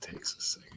Takes a second.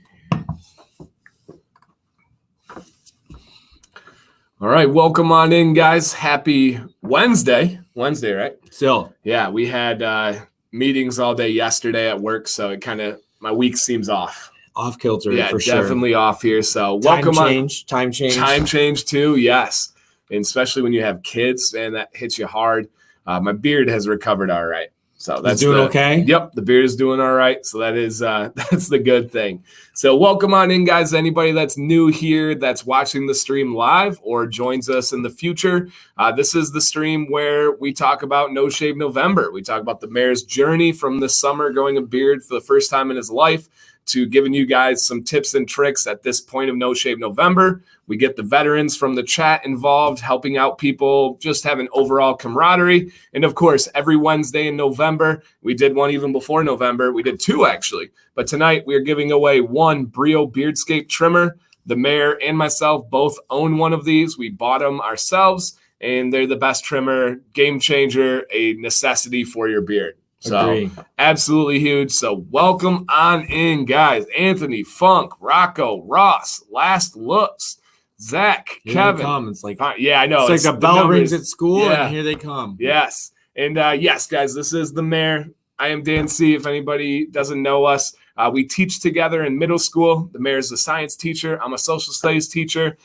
All right, welcome on in, guys. Happy Wednesday. Wednesday, right? Still. Yeah, we had meetings all day yesterday at work, so it kind of, my week seems off. Off kilter, yeah, for sure. Definitely off here. So welcome Time change. Time change too, yes. And especially when you have kids, and that hits you hard. My beard has recovered all right. So that's doing okay? Yep, the beard is doing all right. So that is that's the good thing. So welcome on in, guys. Anybody that's new here, that's watching the stream live or joins us in the future. This is the stream where we talk about No Shave November. We talk about the mayor's journey from this summer growing a beard for the first time in his life to giving you guys some tips and tricks at this point of No Shave November. We get the veterans from the chat involved, helping out people, just having overall camaraderie. And of course, every Wednesday in November, we did one even before November. We did two, actually. But tonight, we are giving away one Brio Beardscape trimmer. The mayor and myself both own one of these. We bought them ourselves, and they're the best trimmer, game changer, a necessity for your beard. So Agree. Absolutely huge. So welcome on in, guys. Anthony, Funk, Rocco, Ross, Last Looks, Zach, Here Kevin. they come. It's like, yeah, I know. It's like a bell rings at school, yeah. And here they come. Yes. And yes, guys, this is the mayor. I am Dan C. If anybody doesn't know us, we teach together in middle school. The mayor's a science teacher. I'm a social studies teacher.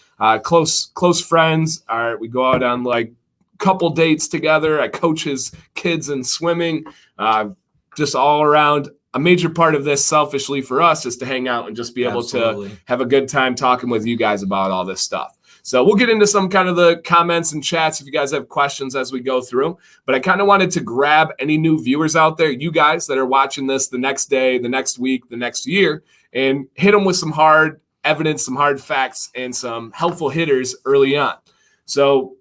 Close friends. We go out on like couple dates together. I coach his kids in swimming. Just all around. A major part of this, selfishly for us, is to hang out and just be able to have a good time talking with you guys about all this stuff. So we'll get into some kind of the comments and chats if you guys have questions as we go through. But I kind of wanted to grab any new viewers out there, you guys that are watching this the next day, the next week, the next year, and hit them with some hard evidence, some hard facts, and some helpful hitters early on. So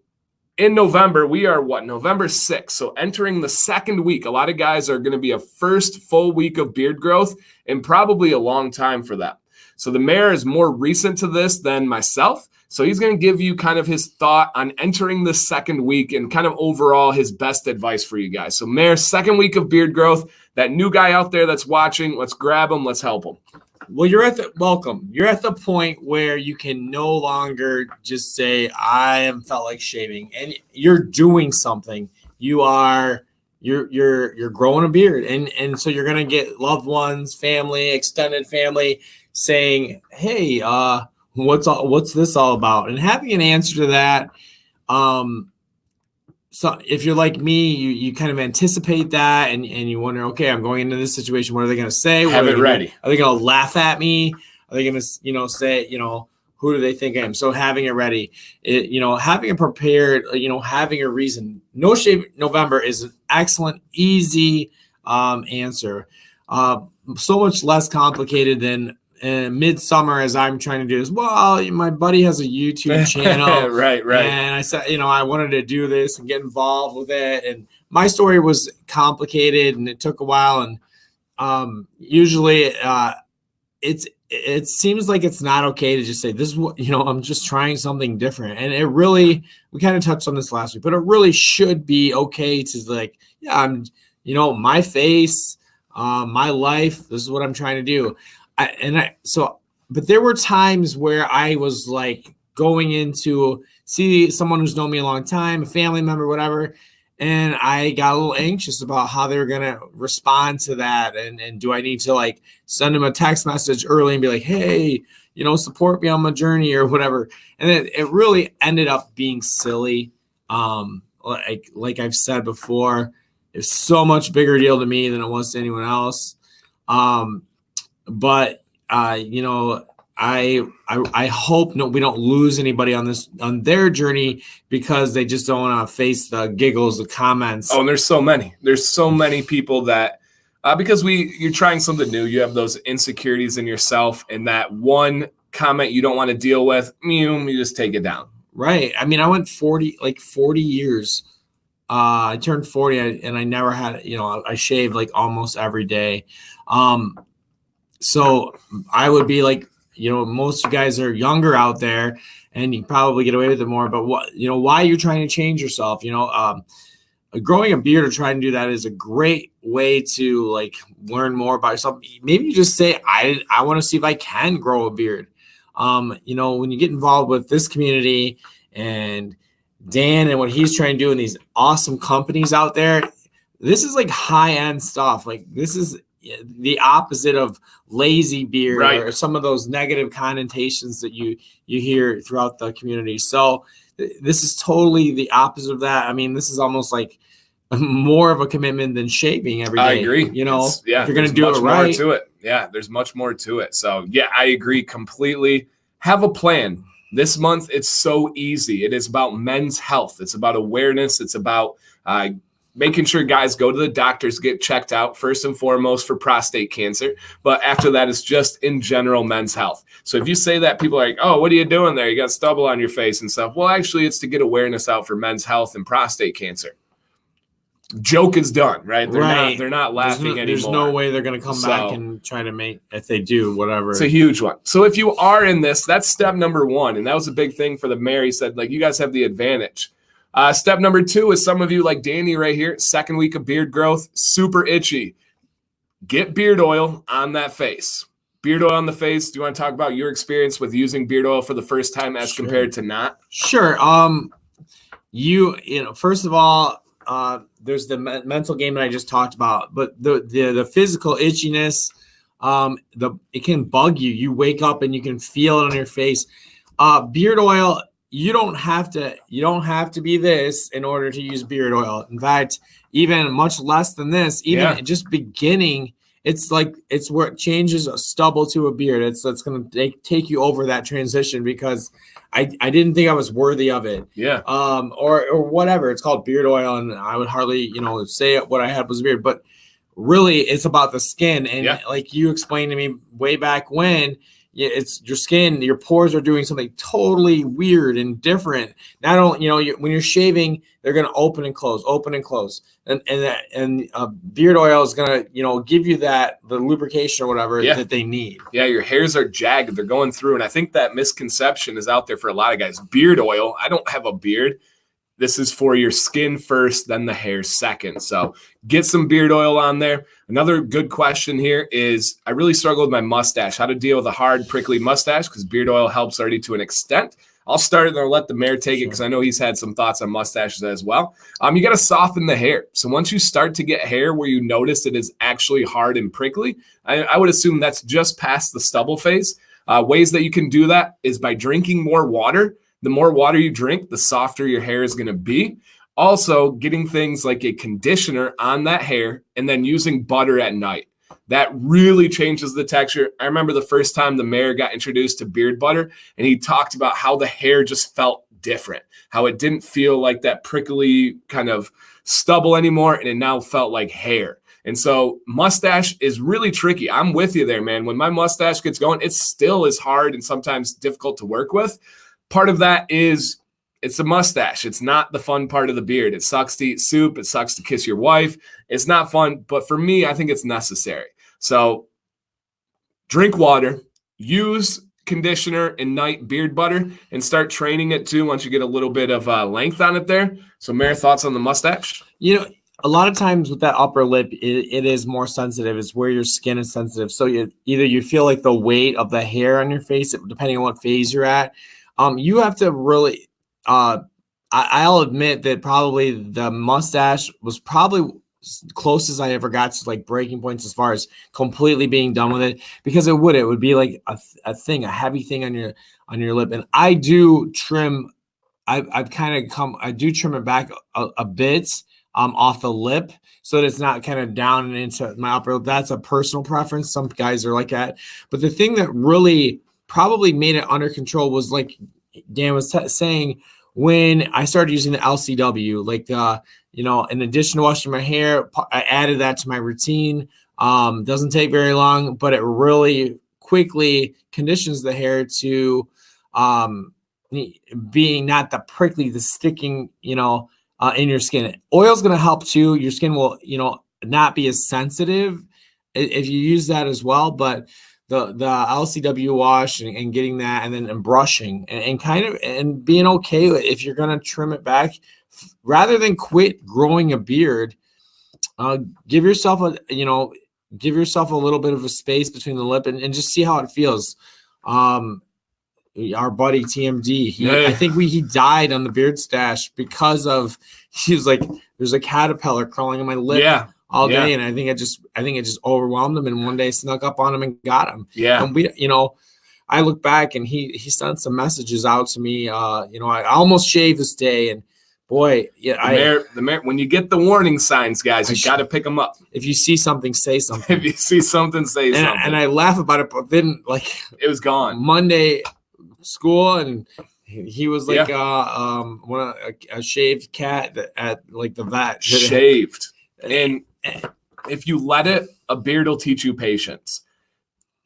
in November, we are November 6th. So entering the second week, a lot of guys are going to be a first full week of beard growth and probably a long time for them. So the mayor is more recent to this than myself. So he's going to give you kind of his thought on entering the second week and kind of overall his best advice for you guys. So mayor, second week of beard growth, that new guy out there that's watching, let's grab him. Let's help him. Well, you're at the point where you can no longer just say, I am felt like shaving, and you're doing something. You're growing a beard. And so you're going to get loved ones, family, extended family saying, hey, what's this all about? And having an answer to that. So if you're like me, you kind of anticipate that and you wonder, okay, I'm going into this situation. What are they going to say? Have it ready. Are they going to laugh at me? Are they going to, say, who do they think I am? So having it ready, having it prepared, having a reason. No Shave November is an excellent, easy answer. So much less complicated than midsummer as I'm trying to do this. Well, my buddy has a YouTube channel. right. And I said, I wanted to do this and get involved with it. And my story was complicated and it took a while. And usually it seems like it's not okay to just say this is what, I'm just trying something different. And it really, we kind of touched on this last week, but it really should be okay to like, yeah, I'm, my face, my life, this is what I'm trying to do. But there were times where I was like going into see someone who's known me a long time, a family member, whatever. And I got a little anxious about how they were going to respond to that. And do I need to like send them a text message early and be like, hey, support me on my journey or whatever. And it really ended up being silly. Like I've said before, it's so much bigger deal to me than it was to anyone else. But I hope we don't lose anybody on their journey because they just don't want to face the giggles, the comments. Oh, and there's so many people that because you're trying something new, you have those insecurities in yourself, and that one comment you don't want to deal with, you just take it down. Right. I mean, I went 40 years. I turned 40 and I never had, I shaved like almost every day. So I would be like, most of you guys are younger out there and you probably get away with it more, but why are you trying to change yourself? growing a beard or trying to do that is a great way to like learn more about yourself. Maybe you just say, I want to see if I can grow a beard. You know, when you get involved with this community and Dan and what he's trying to do in these awesome companies out there, this is like high-end stuff. Like this is the opposite of lazy beard, right, or some of those negative connotations that you hear throughout the community. So this is totally the opposite of that. I mean, this is almost like more of a commitment than shaving every day. I agree. You know, if you're going to do it right. To it. Yeah, there's much more to it. So yeah, I agree completely. Have a plan. This month, it's so easy. It is about men's health. It's about awareness. It's about making sure guys go to the doctors, get checked out first and foremost for prostate cancer. But after that, it's just in general men's health. So if you say that, people are like, oh, what are you doing there? You got stubble on your face and stuff. Well, actually, it's to get awareness out for men's health and prostate cancer. Joke is done, right? They're not laughing anymore. There's no way they're going to come back and try to make, if they do, whatever. It's a huge one. So if you are in this, that's step number 1. And that was a big thing for the mayor. He said, like, you guys have the advantage. Step number 2 is some of you like Danny right here, 2nd week of beard growth, super itchy. Get beard oil on that face. Beard oil on the face. Do you want to talk about your experience with using beard oil for the first time as compared to not? Sure. You know, first of all, there's the mental game that I just talked about, but the physical itchiness, it can bug you. You wake up and you can feel it on your face. Beard oil, you don't have to be this in order to use beard oil. In fact, even much less than this, even just beginning, it's where it changes a stubble to a beard. It's going to take you over that transition because I didn't think I was worthy of it. Yeah. Or whatever. It's called beard oil, and I would hardly, say what I had was a beard, but really it's about the skin. And like you explained to me way back when, it's your skin, your pores are doing something totally weird and different. Not only, when you're shaving, they're going to open and close. And beard oil is going to, give you the lubrication or whatever that they need. Yeah, your hairs are jagged. They're going through. And I think that misconception is out there for a lot of guys. Beard oil, I don't have a beard. This is for your skin first, then the hair second. So get some beard oil on there. Another good question here is, I really struggle with my mustache, how to deal with a hard, prickly mustache, because beard oil helps already to an extent. I'll start and I'll let the mayor take it because I know he's had some thoughts on mustaches as well. You got to soften the hair. So once you start to get hair where you notice it is actually hard and prickly, I would assume that's just past the stubble phase. Ways that you can do that is by drinking more water. The more water you drink, the softer your hair is going to be. Also, getting things like a conditioner on that hair and then using butter at night. That really changes the texture. I remember the first time the mayor got introduced to beard butter, and he talked about how the hair just felt different, how it didn't feel like that prickly kind of stubble anymore, and it now felt like hair. And so mustache is really tricky. I'm with you there, man. When my mustache gets going, it still is hard and sometimes difficult to work with. Part of that is it's a mustache. It's not the fun part of the beard. It sucks to eat soup. It sucks to kiss your wife. It's not fun. But for me, I think it's necessary. So drink water, use conditioner and night beard butter, and start training it too once you get a little bit of length on it there. So Mayor, thoughts on the mustache? A lot of times with that upper lip, it is more sensitive. It's where your skin is sensitive. So you feel like the weight of the hair on your face, depending on what phase you're at. You have to really, I'll admit that probably the mustache was probably closest I ever got to like breaking points as far as completely being done with it, because it would be like a heavy thing on your lip. And I do trim, I do trim it back a bit off the lip so that it's not kind of down and into my upper lip. That's a personal preference. Some guys are like that. But the thing that really probably made it under control was like Dan was saying, when I started using the LCW, like, in addition to washing my hair, I added that to my routine. Doesn't take very long, but it really quickly conditions the hair to being not the prickly, the sticking, in your skin. Oil's going to help too. Your skin will, not be as sensitive if you use that as well, but the LCW wash and getting that, and then brushing and being okay if you're going to trim it back rather than quit growing a beard, give yourself a little bit of a space between the lip and just see how it feels. Our buddy TMD, I think he died on the beard stash because of, he was like, there's a caterpillar crawling on my lip all day. And I think it just overwhelmed him, and one day snuck up on him and got him. Yeah. And we, I look back and he sent some messages out to me. I almost shaved this day, and boy, the mayor, when you get the warning signs, guys, you got to pick them up. If you see something, say something. If you see something, say something. And I laugh about it, but then it was gone. Monday school, and he was like a shaved cat at like the vet. Shaved. And if you let it, a beard will teach you patience.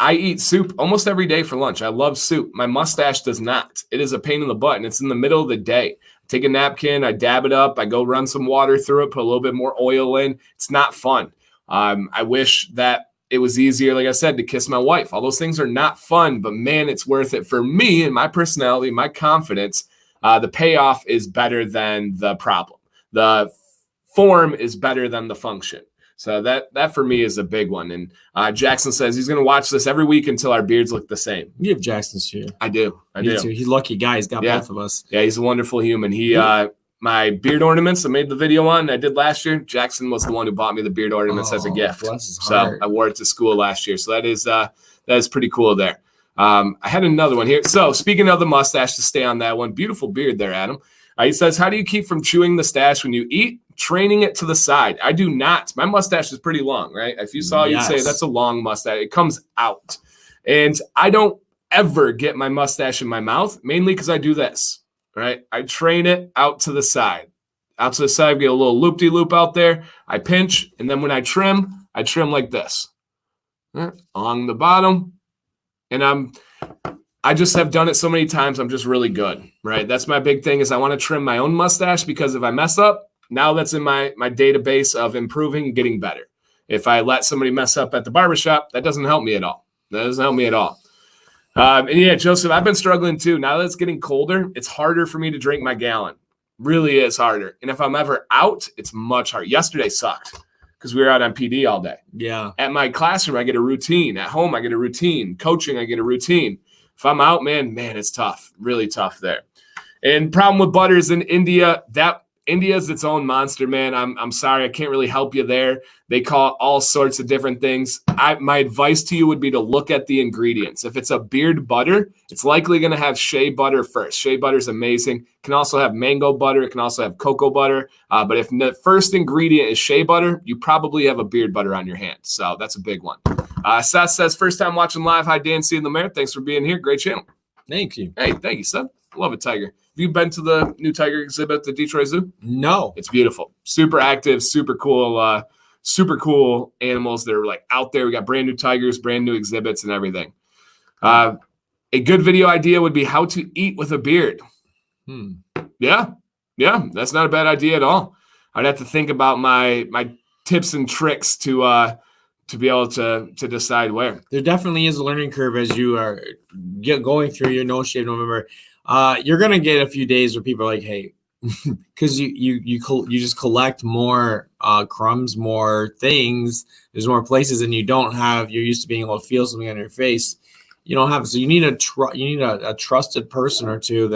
I eat soup almost every day for lunch. I love soup. My mustache does not. It is a pain in the butt, and it's in the middle of the day. Take a napkin, I dab it up, I go run some water through it, put a little bit more oil in. It's not fun. I wish that it was easier, like I said, to kiss my wife. All those things are not fun, but man, it's worth it for me and my personality, my confidence. The payoff is better than the problem. The form is better than the function. So that for me is a big one. And Jackson says he's going to watch this every week until our beards look the same. You have Jackson's here. I do. Me too. He's a lucky guy. He's got both of us. Yeah, he's a wonderful human. He my beard ornaments I made the video on, I did last year. Jackson was the one who bought me the beard ornaments as a gift. Bless his heart. So I wore it to school last year. So that is pretty cool there. I had another one here. So speaking of the mustache, to stay on that one, beautiful beard there, Adam. He says, how do you keep from chewing the stash when you eat? Training it to the side. I do not. My mustache is pretty long, right? If you saw, you'd say that's a long mustache. It comes out. And I don't ever get my mustache in my mouth, mainly because I do this, right? I train it out to the side. Out to the side, get a little loop-de-loop out there. I pinch, and then when I trim like this. Along the bottom. And I just have done it so many times, I'm just really good, right? That's my big thing is I want to trim my own mustache because if I mess up, now that's in my database of improving and getting better. If I let somebody mess up at the barbershop, that doesn't help me at all. And yeah, Joseph, I've been struggling too. Now that it's getting colder, it's harder for me to drink my gallon. Really is harder. And if I'm ever out, it's much harder. Yesterday sucked because we were out on PD all day. Yeah. At my classroom, I get a routine. At home, I get a routine. Coaching, I get a routine. If I'm out, man, it's tough. Really tough there. And problem with butters in India, India is its own monster, man. I'm sorry. I can't really help you there. They call it all sorts of different things. My advice to you would be to look at the ingredients. If it's a beard butter, it's likely going to have shea butter first. Shea butter is amazing. It can also have mango butter. It can also have cocoa butter. But if the first ingredient is shea butter, you probably have a beard butter on your hands. So that's a big one. Seth says, first time watching live. Hi, Dan C. and the Mayor. Thanks for being here. Great channel. Thank you. Hey, thank you, Seth. Love it, Tiger. Have you been to the new tiger exhibit at the Detroit Zoo? No. It's beautiful. Super active, super cool animals. They're like out there. We got brand new tigers, brand new exhibits and everything. A good video idea would be how to eat with a beard. Yeah, that's not a bad idea at all. I'd have to think about my tips and tricks to be able to decide where. There definitely is a learning curve as you are going through your No Shave November. You're gonna get a few days where people are like, "Hey," because you just collect more crumbs, more things. There's more places, and you're used to being able to feel something on your face. You don't have, so you need a trusted person or two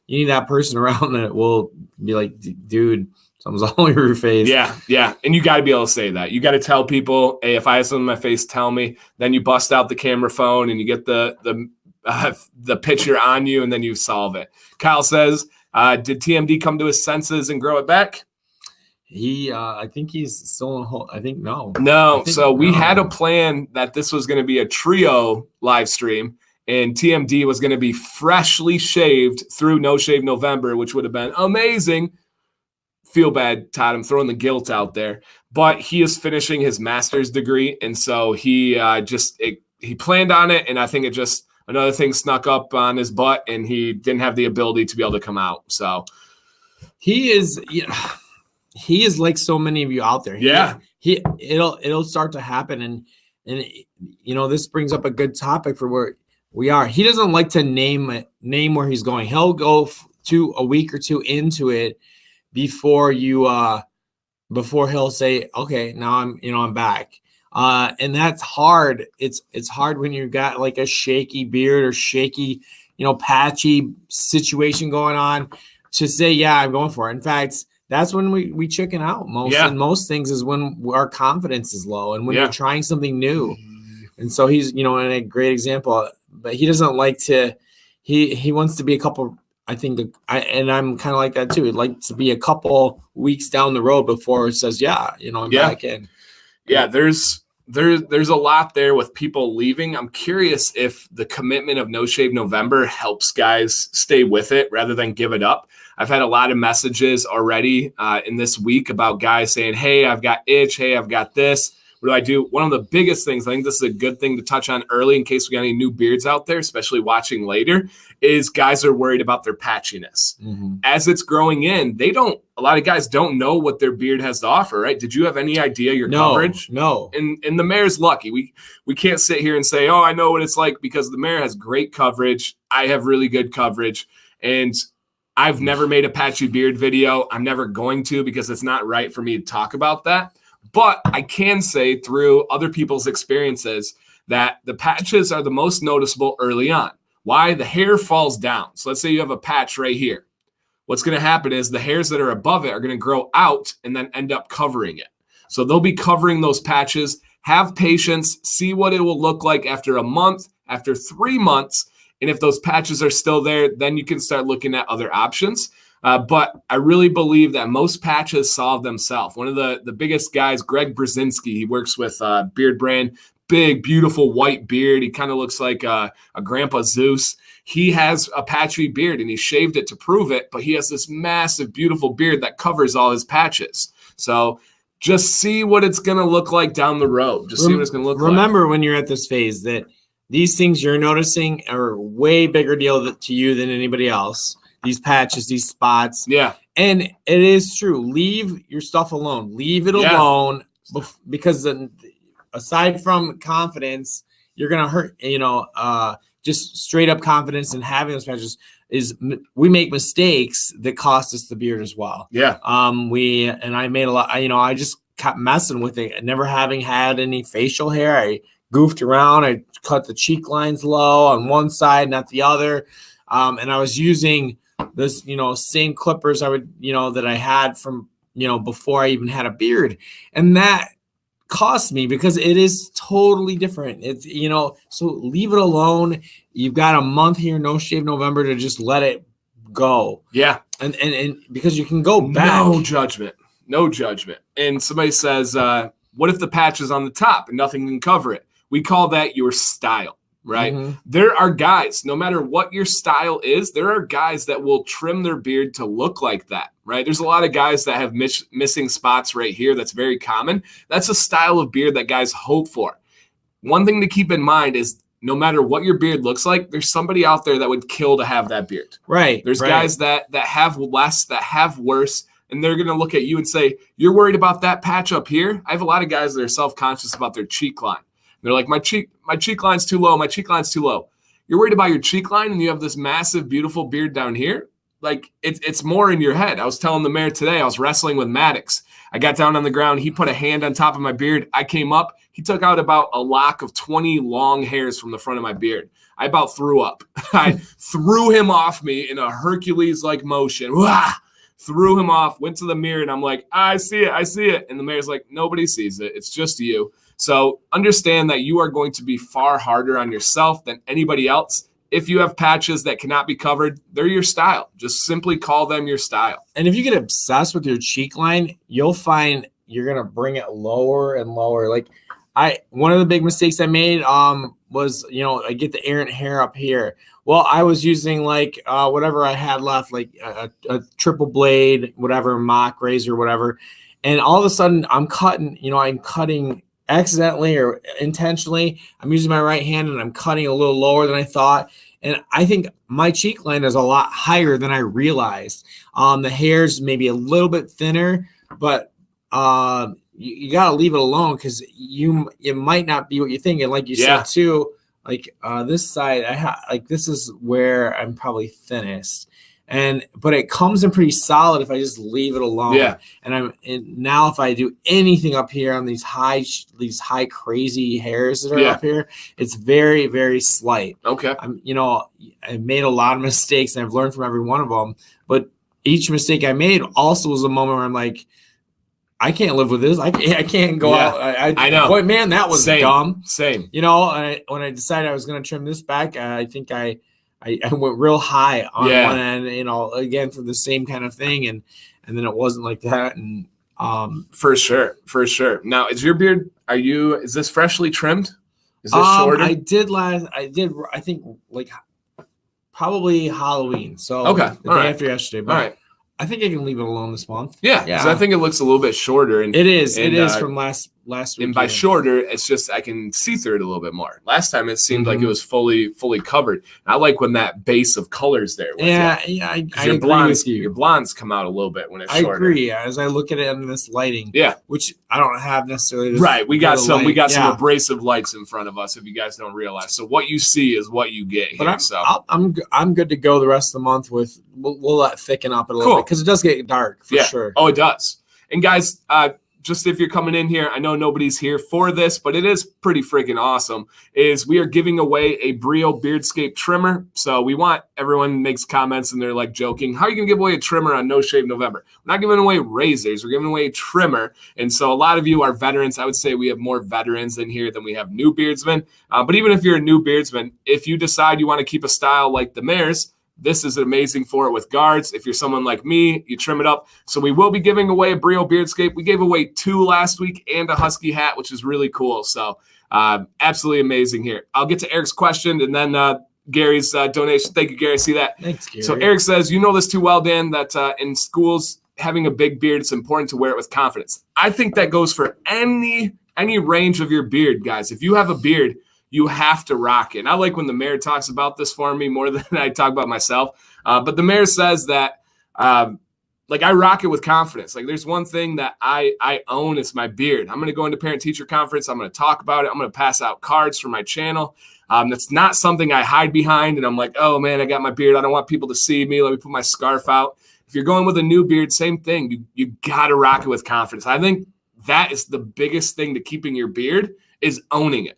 you need that person around that will be like, dude, something's all over your face. Yeah. And you got to be able to say that. You got to tell people, hey, if I have something on my face, tell me. Then you bust out the camera phone and you get the picture on you, and then you solve it. Kyle says, did TMD come to his senses and grow it back? I think he's still on hold. I think no. We had a plan that this was going to be a trio live stream, and TMD was going to be freshly shaved through No Shave November, which would have been amazing. Feel bad, Todd. I'm throwing the guilt out there, but he is finishing his master's degree, and so he planned on it, and I think another thing snuck up on his butt, and he didn't have the ability to be able to come out. So he is like so many of you out there. It'll start to happen, and this brings up a good topic for where we are. He doesn't like to name where he's going. He'll go to a week or two into it, before he'll say, okay, now I'm back. And that's hard. It's hard when you got like a shaky beard or shaky, patchy situation going on to say, yeah, I'm going for it. In fact, that's when we chicken out and most things is when our confidence is low and when you're trying something new. And so he's, in a great example, but he doesn't like to, he wants to be a couple, I think, and I'm kind of like that too. He'd like to be a couple weeks down the road before it says, I'm back in. Yeah, there's a lot there with people leaving. I'm curious if the commitment of No Shave November helps guys stay with it rather than give it up. I've had a lot of messages already in this week about guys saying, hey, I've got itch. Hey, I've got this. What do I do? One of the biggest things, I think this is a good thing to touch on early in case we got any new beards out there, especially watching later, is guys are worried about their patchiness. Mm-hmm. As it's growing in, a lot of guys don't know what their beard has to offer, right? Did you have any idea your coverage? No. And the mare's lucky. We can't sit here and say, oh, I know what it's like, because the mare has great coverage. I have really good coverage. And I've never made a patchy beard video. I'm never going to, because it's not right for me to talk about that. But I can say through other people's experiences that the patches are the most noticeable early on. Why? The hair falls down. So let's say you have a patch right here. What's going to happen is the hairs that are above it are going to grow out and then end up covering it. So they'll be covering those patches. Have patience. See what it will look like after a month, after 3 months. And if those patches are still there, then you can start looking at other options. But I really believe that most patches solve themselves. One of the biggest guys, Greg Brzezinski, he works with Beard Brand, big, beautiful white beard. He kind of looks like a Grandpa Zeus. He has a patchy beard, and he shaved it to prove it, but he has this massive, beautiful beard that covers all his patches. So just see what it's going to look like down the road. Just see what it's going to look like. Remember when you're at this phase that these things you're noticing are a way bigger deal to you than anybody else. These patches, these spots. Yeah. And it is true. Leave your stuff alone. Leave it alone because aside from confidence, you're going to hurt, just straight up confidence and having those patches is we make mistakes that cost us the beard as well. Yeah. I made a lot, I just kept messing with it. Never having had any facial hair. I goofed around. I cut the cheek lines low on one side, not the other. And I was using this, same clippers I would, that I had from, before I even had a beard. And that cost me because it is totally different. It's, so leave it alone. You've got a month here, No Shave November, to just let it go. Yeah. And because you can go back. No judgment. And somebody says, what if the patch is on the top and nothing can cover it? We call that your style. Right. Mm-hmm. There are guys, no matter what your style is, there are guys that will trim their beard to look like that. Right. There's a lot of guys that have missing spots right here. That's very common. That's a style of beard that guys hope for. One thing to keep in mind is no matter what your beard looks like, there's somebody out there that would kill to have that beard. Right. There's guys that have less, that have worse. And they're going to look at you and say, you're worried about that patch up here. I have a lot of guys that are self-conscious about their cheek line. They're like, my cheek line's too low. My cheek line's too low. You're worried about your cheek line and you have this massive, beautiful beard down here. Like it's more in your head. I was telling the mayor today, I was wrestling with Maddox. I got down on the ground. He put a hand on top of my beard. I came up. He took out about a lock of 20 long hairs from the front of my beard. I about threw up. I threw him off me in a Hercules-like motion. Wah! Threw him off, went to the mirror, and I'm like, I see it. And the mayor's like, nobody sees it. It's just you. So understand that you are going to be far harder on yourself than anybody else. If you have patches that cannot be covered, they're your style. Just simply call them your style. And if you get obsessed with your cheek line, you'll find you're going to bring it lower and lower. Like one of the big mistakes I made was, I get the errant hair up here. Well, I was using whatever I had left, like a triple blade, whatever, mock razor, whatever. And all of a sudden I'm cutting accidentally or intentionally. I'm using my right hand and I'm cutting a little lower than I thought. And I think my cheek line is a lot higher than I realized. The hair's maybe a little bit thinner, but you got to leave it alone because it might not be what you think. And like you said too, this side, this is where I'm probably thinnest. but it comes in pretty solid if I just leave it alone. Yeah. And now if I do anything up here on these high crazy hairs that are up here, it's very, very slight. Okay. I've made a lot of mistakes and I've learned from every one of them, but each mistake I made also was a moment where I'm like, I can't live with this. I can't go out. I know. Boy, man, that was dumb. Same. When I decided I was going to trim this back, I think I went real high on one end, again, for the same kind of thing. And then it wasn't like that. And for sure. Now, is your beard, is this freshly trimmed? Is this shorter? I think like probably Halloween. So the day after yesterday. But all right. I think I can leave it alone this month. Yeah. Because I think it looks a little bit shorter. And it is from last week. And by shorter, it's just I can see through it a little bit more. Last time it seemed like it was fully covered. I like when that base of colors there. I agree with you. Your blondes come out a little bit when it's shorter. I agree. As I look at it in this lighting, which I don't have necessarily. Right, we got some abrasive lights in front of us. If you guys don't realize, so what you see is what you get. But I'm good to go the rest of the month with. We'll let thicken up a little bit because it does get dark for sure. Oh, it does. And guys, just if you're coming in here, I know nobody's here for this, but it is pretty freaking awesome, is we are giving away a Brio Beardscape trimmer. So we want everyone makes comments and they're like joking, how are you going to give away a trimmer on No Shave November? We're not giving away razors. We're giving away a trimmer. And so a lot of you are veterans. I would say we have more veterans in here than we have new beardsmen. But even if you're a new beardsman, if you decide you want to keep a style like the mayor's, this is amazing for it with guards. If you're someone like me, you trim it up. So we will be giving away a Brio Beardscape. We gave away 2 last week and a Husky hat, which is really cool. So absolutely amazing here. I'll get to Eric's question and then Gary's donation. Thank you, Gary. See that? Thanks, Gary. So Eric says, you know this too well, Dan, that in schools, having a big beard, it's important to wear it with confidence. I think that goes for any range of your beard, guys. If you have a beard, you have to rock it. And I like when the mayor talks about this for me more than I talk about myself. But the mayor says that, I rock it with confidence. Like there's one thing that I own, it's my beard. I'm going to go into parent-teacher conference. I'm going to talk about it. I'm going to pass out cards for my channel. That's not something I hide behind. And I'm like, oh, man, I got my beard. I don't want people to see me. Let me put my scarf out. If you're going with a new beard, same thing. You got to rock it with confidence. I think that is the biggest thing to keeping your beard is owning it.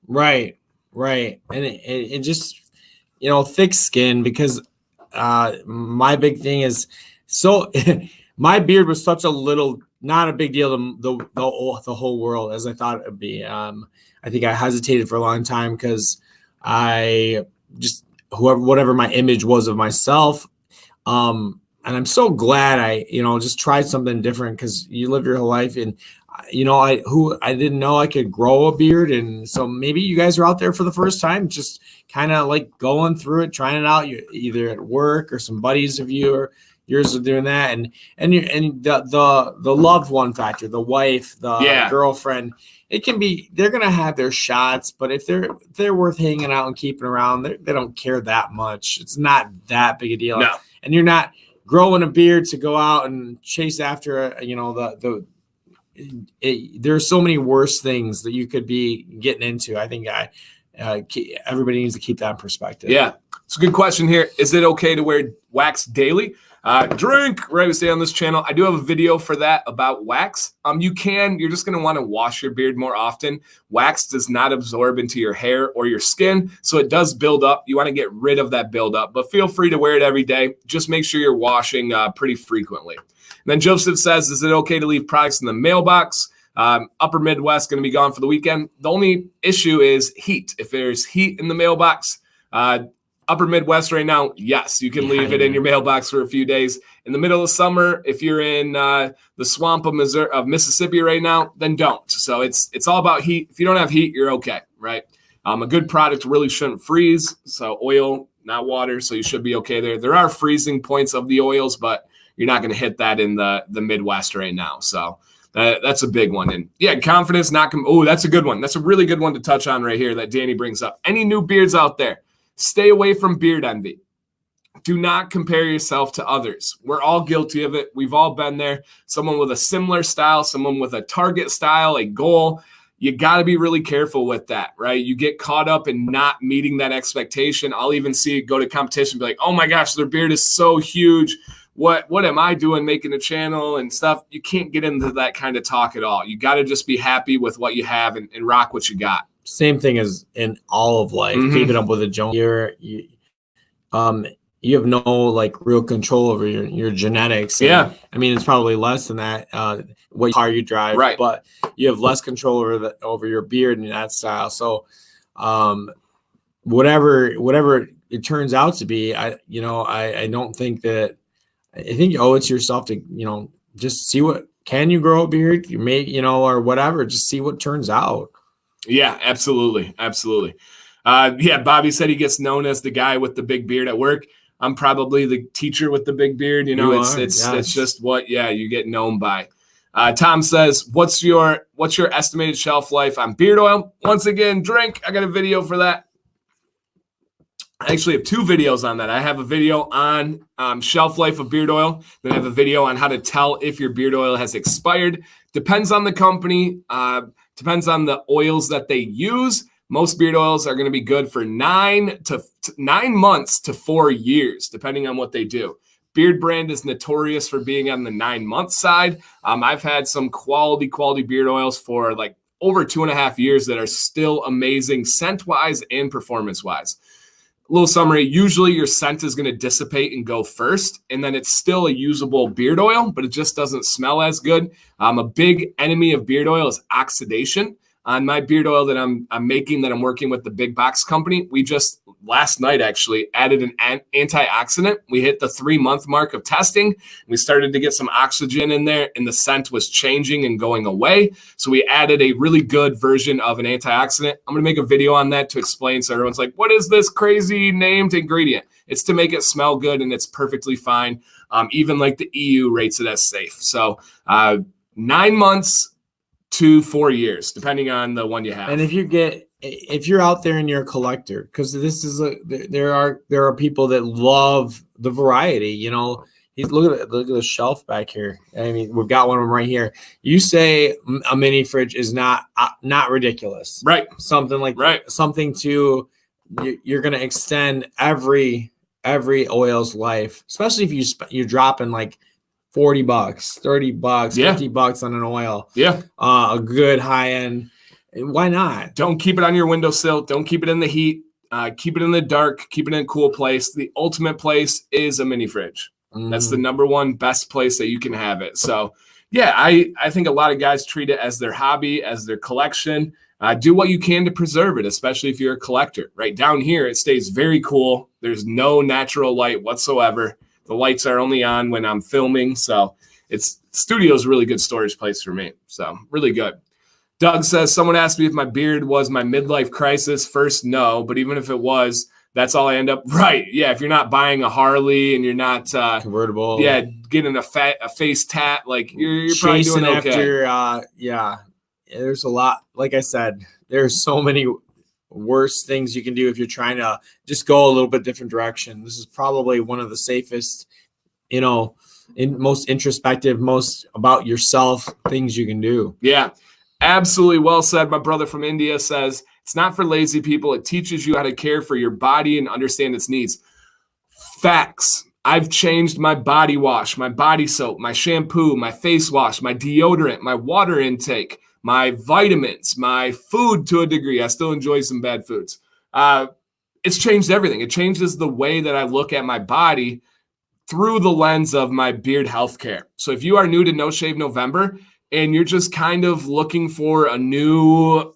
Right. And it just, thick skin because my big thing is my beard was such not a big deal to the whole world as I thought it would be. I think I hesitated for a long time because I just, whatever my image was of myself. And I'm so glad I, just tried something different because you live your whole life and, I didn't know I could grow a beard. And so maybe you guys are out there for the first time, just kind of like going through it, trying it out. You're either at work or some buddies of yours are doing that. And the loved one factor, the wife, the girlfriend, they're going to have their shots, but if they're worth hanging out and keeping around, they don't care that much. It's not that big a deal. No. And you're not growing a beard to go out and chase after, there are so many worse things that you could be getting into. I think everybody needs to keep that in perspective. Yeah, it's a good question here. Is it okay to wear wax daily? Drink, right? We say on this channel. I do have a video for that about wax. You're just going to want to wash your beard more often. Wax does not absorb into your hair or your skin, so it does build up. You want to get rid of that buildup, but feel free to wear it every day. Just make sure you're washing pretty frequently. And then Joseph says, is it okay to leave products in the mailbox? Upper Midwest going to be gone for the weekend. The only issue is heat. If there's heat in the mailbox, Upper Midwest right now, yes, you can leave it in your mailbox for a few days. In the middle of summer, if you're in the swamp of Mississippi right now, then don't. So it's all about heat. If you don't have heat, you're okay, right? A good product really shouldn't freeze. So oil, not water, so you should be okay there. There are freezing points of the oils, but you're not going to hit that in the Midwest right now. So that's a big one. And yeah, confidence, that's a good one. That's a really good one to touch on right here that Danny brings up. Any new beards out there, stay away from beard envy. Do not compare yourself to others. We're all guilty of it. We've all been there. Someone with a similar style, someone with a target style, a goal. you got to be really careful with that, right? You get caught up in not meeting that expectation. I'll even see it go to competition, be like, oh my gosh, their beard is so huge. What am I doing making a channel and stuff? You can't get into that kind of talk at all. You got to just be happy with what you have and rock what you got. Same thing as in all of life. Keeping up with a Jones. You have no like real control over your genetics. Yeah. I mean, it's probably less than that, what car you drive, right? But you have less control over your beard and that style. So, whatever it turns out to be, I don't think that, I think you owe it to yourself to, just see what, can you grow a beard? You may, or whatever, just see what turns out. Yeah, absolutely. Absolutely. Yeah. Bobby said he gets known as the guy with the big beard at work. I'm probably the teacher with the big beard. It's just what, you get known by. Tom says, what's your estimated shelf life on beard oil? Once again, drink. I got a video for that. I actually have 2 videos on that. I have a video on shelf life of beard oil. Then I have a video on how to tell if your beard oil has expired. Depends on the company. Depends on the oils that they use. Most beard oils are going to be good for 9 months to 4 years, depending on what they do. Beard Brand is notorious for being on the 9-month side. I've had some quality beard oils for like over 2.5 years that are still amazing scent-wise and performance-wise. Little summary, usually your scent is going to dissipate and go first, and then it's still a usable beard oil, but it just doesn't smell as good. A big enemy of beard oil is oxidation. On my beard oil that I'm making, that I'm working with the big box company, we just last night actually added an antioxidant. We hit the 3-month mark of testing. We started to get some oxygen in there, and the scent was changing and going away. So we added a really good version of an antioxidant. I'm going to make a video on that to explain, so everyone's like, what is this crazy named ingredient? It's to make it smell good, and it's perfectly fine. Even like the EU rates it as safe. So 9 months to 4 years, depending on the one you have. And if you're out there and you're a collector, because there are people that love the variety. Look at the shelf back here. I mean, we've got one of them right here. You say a mini fridge is not ridiculous, right? Something like something you're going to extend every oil's life, especially if you're dropping like $40, $30, $50 on an oil. Yeah. A good high end. Why not? Don't keep it on your windowsill. Don't keep it in the heat. Keep it in the dark. Keep it in a cool place. The ultimate place is a mini fridge. That's the number one best place that you can have it. So yeah, I think a lot of guys treat it as their hobby, as their collection. Do what you can to preserve it, especially if you're a collector. Right down here, it stays very cool. There's no natural light whatsoever. The lights are only on when I'm filming. So studio is a really good storage place for me. So really good. Doug says, someone asked me if my beard was my midlife crisis. First, no. But even if it was, that's all I end up. Right. Yeah. If you're not buying a Harley and you're not convertible. Yeah. Getting a face tat, like you're probably doing okay. After, there's a lot. Like I said, there's so many worse things you can do if you're trying to just go a little bit different direction. This is probably one of the safest, most introspective, most about yourself things you can do. Yeah, absolutely. Well said. My brother from India says, it's not for lazy people. It teaches you how to care for your body and understand its needs. Facts. I've changed my body wash, my body soap, my shampoo, my face wash, my deodorant, my water intake, my vitamins, my food to a degree. I still enjoy some bad foods. It's changed everything. It changes the way that I look at my body through the lens of my beard healthcare. So if you are new to No Shave November and you're just kind of looking for a new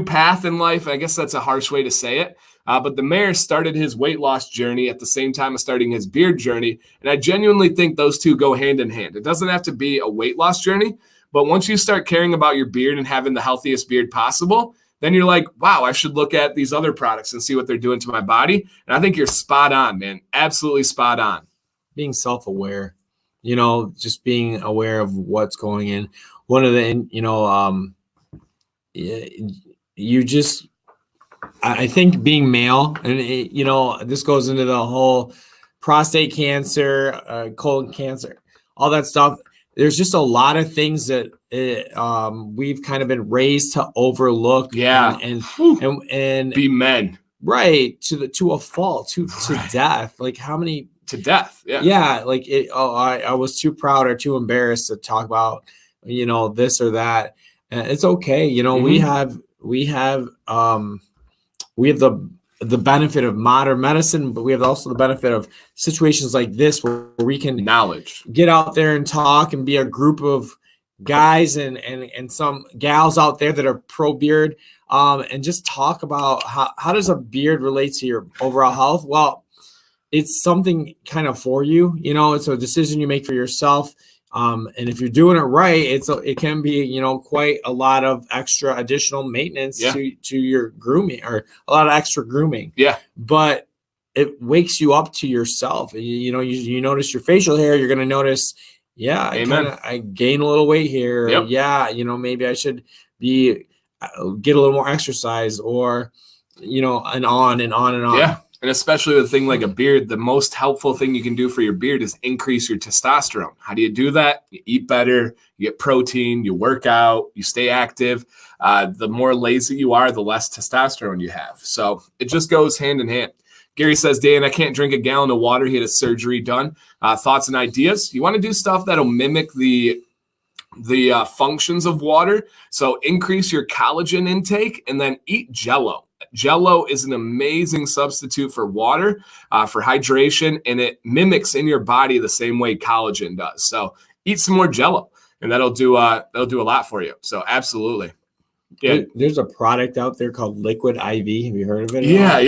path in life, I guess that's a harsh way to say it. But the mayor started his weight loss journey at the same time of starting his beard journey. And I genuinely think those two go hand in hand. It doesn't have to be a weight loss journey. But once you start caring about your beard and having the healthiest beard possible, then you're like, wow, I should look at these other products and see what they're doing to my body. And I think you're spot on, man. Absolutely spot on. Being self-aware, just being aware of what's going in. One of the, I think being male, and this goes into the whole prostate cancer, colon cancer, all that stuff. There's just a lot of things that we've kind of been raised to overlook and be men, right, to a fault, to death. Like how many to death? Yeah. Like I was too proud or too embarrassed to talk about, this or that. And it's okay. We have the benefit of modern medicine, but we have also the benefit of situations like this where we can knowledge, get out there and talk and be a group of guys and some gals out there that are pro beard, and just talk about how does a beard relate to your overall health? Well, it's something kind of for you, it's a decision you make for yourself. And if you're doing it right, it can be, quite a lot of extra additional maintenance to your grooming, or a lot of extra grooming. Yeah. But it wakes you up to yourself. You notice your facial hair, you're going to notice, I gain a little weight here. Yep. Yeah. Maybe I should get a little more exercise, or, and on and on and on. Yeah. And especially with a thing like a beard, the most helpful thing you can do for your beard is increase your testosterone. How do you do that? You eat better, you get protein, you work out, you stay active. The more lazy you are, the less testosterone you have. So it just goes hand in hand. Gary says, Dan, I can't drink a gallon of water. He had a surgery done. Thoughts and ideas? You want to do stuff that'll mimic the functions of water. So increase your collagen intake and then eat Jell-O. Jell-O is an amazing substitute for water, for hydration, and it mimics in your body the same way collagen does. So eat some more Jell-O, and that'll do a lot for you. So absolutely. Yeah. There's a product out there called Liquid IV. Have you heard of it? Yeah.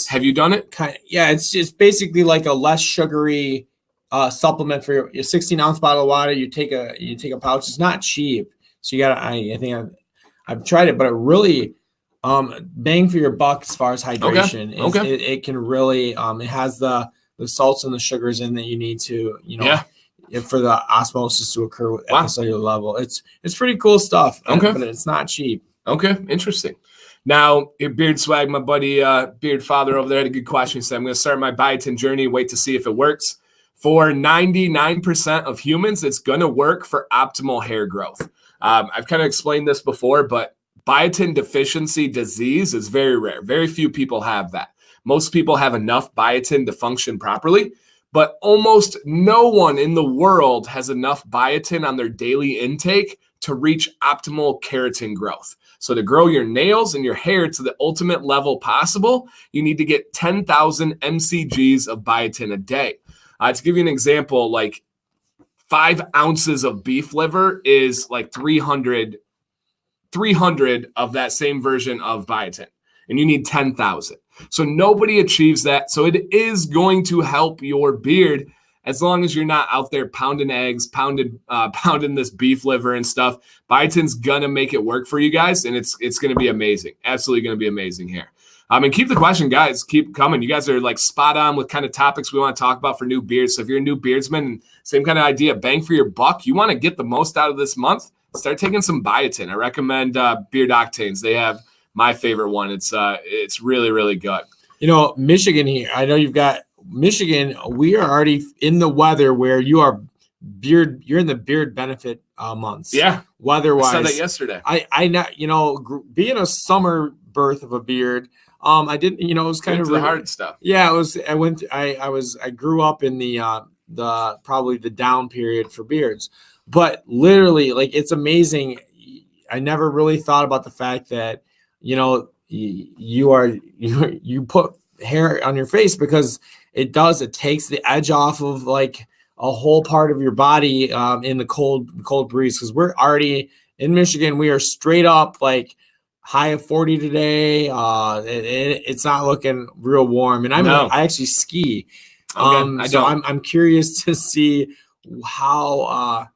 Have you done it? It's just basically like a less sugary supplement for your 16-ounce bottle of water. You take a pouch. It's not cheap, so you got. I think I've tried it, but it really bang for your buck as far as hydration. Okay. It can really it has the salts and the sugars in that you need to for the osmosis to occur at the cellular level. It's pretty cool stuff. Okay. But it's not cheap. Okay, interesting. Now, Beard Swag, my buddy Beard Father over there had a good question. He said, I'm going to start my biotin journey, wait to see if it works. For 99% of humans, it's going to work for optimal hair growth. I've kind of explained this before, but biotin deficiency disease is very rare. Very few people have that. Most people have enough biotin to function properly, but almost no one in the world has enough biotin on their daily intake to reach optimal keratin growth. So to grow your nails and your hair to the ultimate level possible, you need to get 10,000 mcgs of biotin a day. To give you an example, like 5 ounces of beef liver is like 300 of that same version of biotin, and you need 10,000. So nobody achieves that. So it is going to help your beard as long as you're not out there pounding eggs, pounding this beef liver and stuff. Biotin's gonna make it work for you guys, and it's gonna be amazing. Absolutely gonna be amazing here. And keep the question, guys. Keep coming. You guys are like spot on with kind of topics we want to talk about for new beards. So if you're a new beardsman, same kind of idea, bang for your buck. You want to get the most out of this month, start taking some biotin. I recommend Beard Octanes. They have my favorite one. It's really, really good. Michigan here. I know you've got Michigan. We are already in the weather where you're in the beard benefit months. Yeah. Weather-wise. I said that yesterday. Being a summer birth of a beard, I didn't, it was kind of the hard stuff. Yeah, it was. I grew up in the probably the down period for beards, but literally, like, it's amazing. I never really thought about the fact that you put hair on your face, because it takes the edge off of like a whole part of your body in the cold breeze. Because we're already in Michigan, we are straight up like high of 40 today. It's not looking real warm, and I actually ski. I'm curious to see how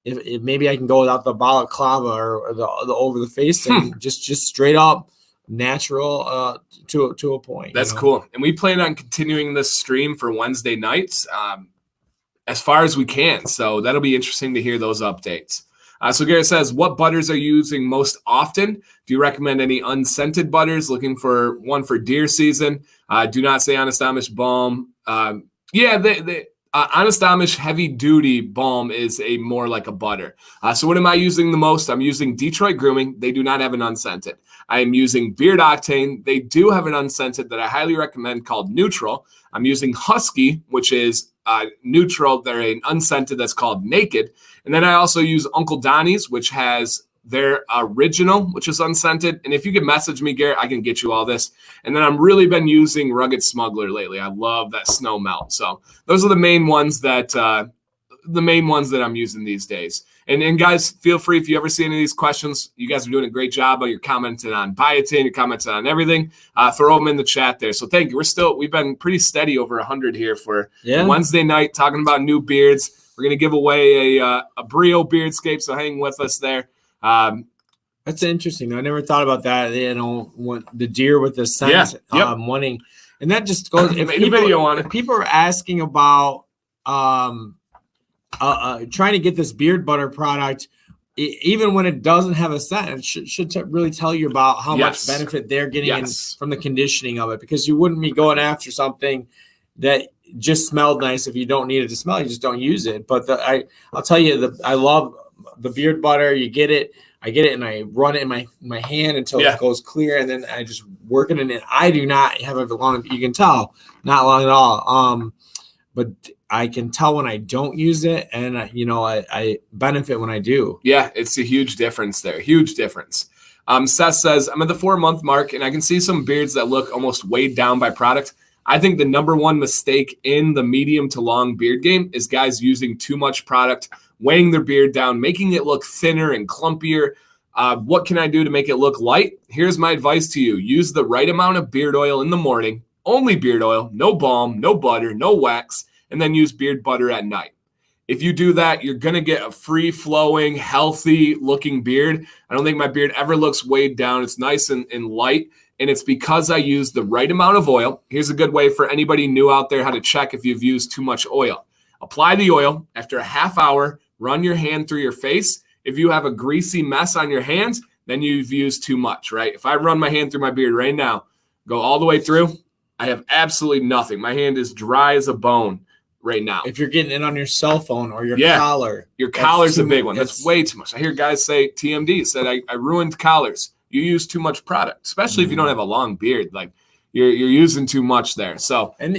if maybe I can go without the balaclava or the over the face thing, just straight up natural to a point. That's cool. And we plan on continuing this stream for Wednesday nights as far as we can. So that'll be interesting to hear those updates. So Garrett says, what butters are you using most often? Do you recommend any unscented butters? Looking for one for deer season. Do not say Honest Amish Balm. Honest Amish heavy duty balm is a more like a butter. So what am I using the most? I'm using Detroit Grooming. They do not have an unscented. I am using Beard Octane. They do have an unscented that I highly recommend called Neutral. I'm using Husky, which is neutral. They're an unscented that's called Naked. And then I also use Uncle Donnie's, which has their original, which is unscented. And if you can message me, Garrett, I can get you all this. And then I've really been using Rugged Smuggler lately. I love that snow melt. So those are the main ones that I'm using these days. And guys, feel free if you ever see any of these questions. You guys are doing a great job. You're commenting on biotin, you're commenting on everything. Throw them in the chat there. So thank you. We've been pretty steady over 100 here for Wednesday night talking about new beards. We're gonna give away a Brio Beardscape, so hang with us there. That's interesting. I never thought about that. You know, the deer with the scent, wanting, and that just goes. If made a video on it. If people are asking about trying to get this beard butter product, even when it doesn't have a scent, it should really tell you about how much benefit they're getting from the conditioning of it, because you wouldn't be going after something that just smelled nice. If you don't need it to smell, you just don't use it. But I'll tell you, I love the beard butter. You get it. I get it, and I run it in my hand until it goes clear, and then I just work it in it. I do not have a long, you can tell, not long at all. But I can tell when I don't use it, and I benefit when I do. Yeah, it's a huge difference there. Huge difference. Seth says, I'm at the 4-month mark, and I can see some beards that look almost weighed down by product. I think the number one mistake in the medium to long beard game is guys using too much product, weighing their beard down, making it look thinner and clumpier. What can I do to make it look light? Here's my advice to you. Use the right amount of beard oil in the morning, only beard oil, no balm, no butter, no wax, and then use beard butter at night. If you do that, you're going to get a free-flowing, healthy-looking beard. I don't think my beard ever looks weighed down. It's nice and light, and it's because I use the right amount of oil. Here's a good way for anybody new out there how to check if you've used too much oil. Apply the oil. After a half hour, run your hand through your face. If you have a greasy mess on your hands, then you've used too much, right? If I run my hand through my beard right now, go all the way through, I have absolutely nothing. My hand is dry as a bone right now. If you're getting it on your cell phone or your collar. Your collar's a big one. That's way too much. I hear guys say, TMD said, I ruined collars. You use too much product, especially if you don't have a long beard. Like you're using too much there. So and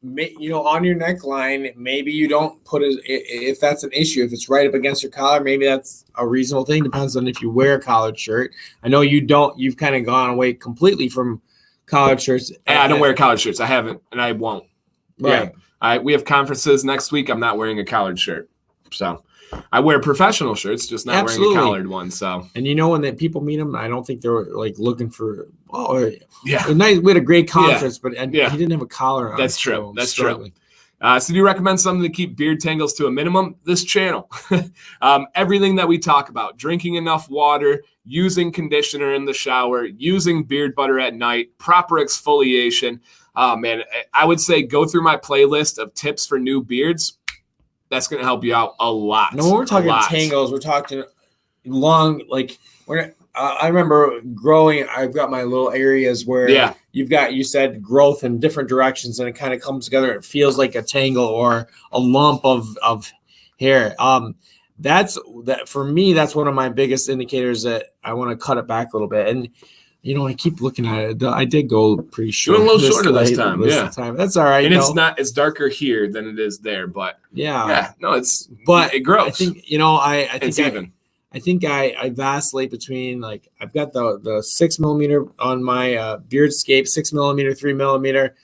on your neckline, maybe you don't put it, if that's an issue, if it's right up against your collar, maybe that's a reasonable thing. Depends on if you wear a collared shirt. I know you don't. You've kind of gone away completely from collared shirts. I don't wear collared shirts. I haven't, and I won't. Right. Yeah. We have conferences next week. I'm not wearing a collared shirt. So I wear professional shirts, just not wearing a collared one. So, and when people meet them, I don't think they're like looking for. Yeah, nice. We had a great conference, but he didn't have a collar on. That's true. So that's true. So do you recommend something to keep beard tangles to a minimum? This channel, everything that we talk about: drinking enough water, using conditioner in the shower, using beard butter at night, proper exfoliation. Man, I would say go through my playlist of tips for new beards. That's going to help you out a lot. No, when we're talking tangles, we're talking long, like I remember growing, I've got my little areas where you said growth in different directions, and it kind of comes together. It feels like a tangle or a lump of hair. That's for me, that's one of my biggest indicators that I want to cut it back a little bit. And I keep looking at it. I did go pretty short. You're a little shorter this time. That's all right. And it's darker here than it is there, but it grows. I think I think I vacillate between, like, I've got the 6 millimeter on my Beardscape, 6 millimeter, 3 millimeter.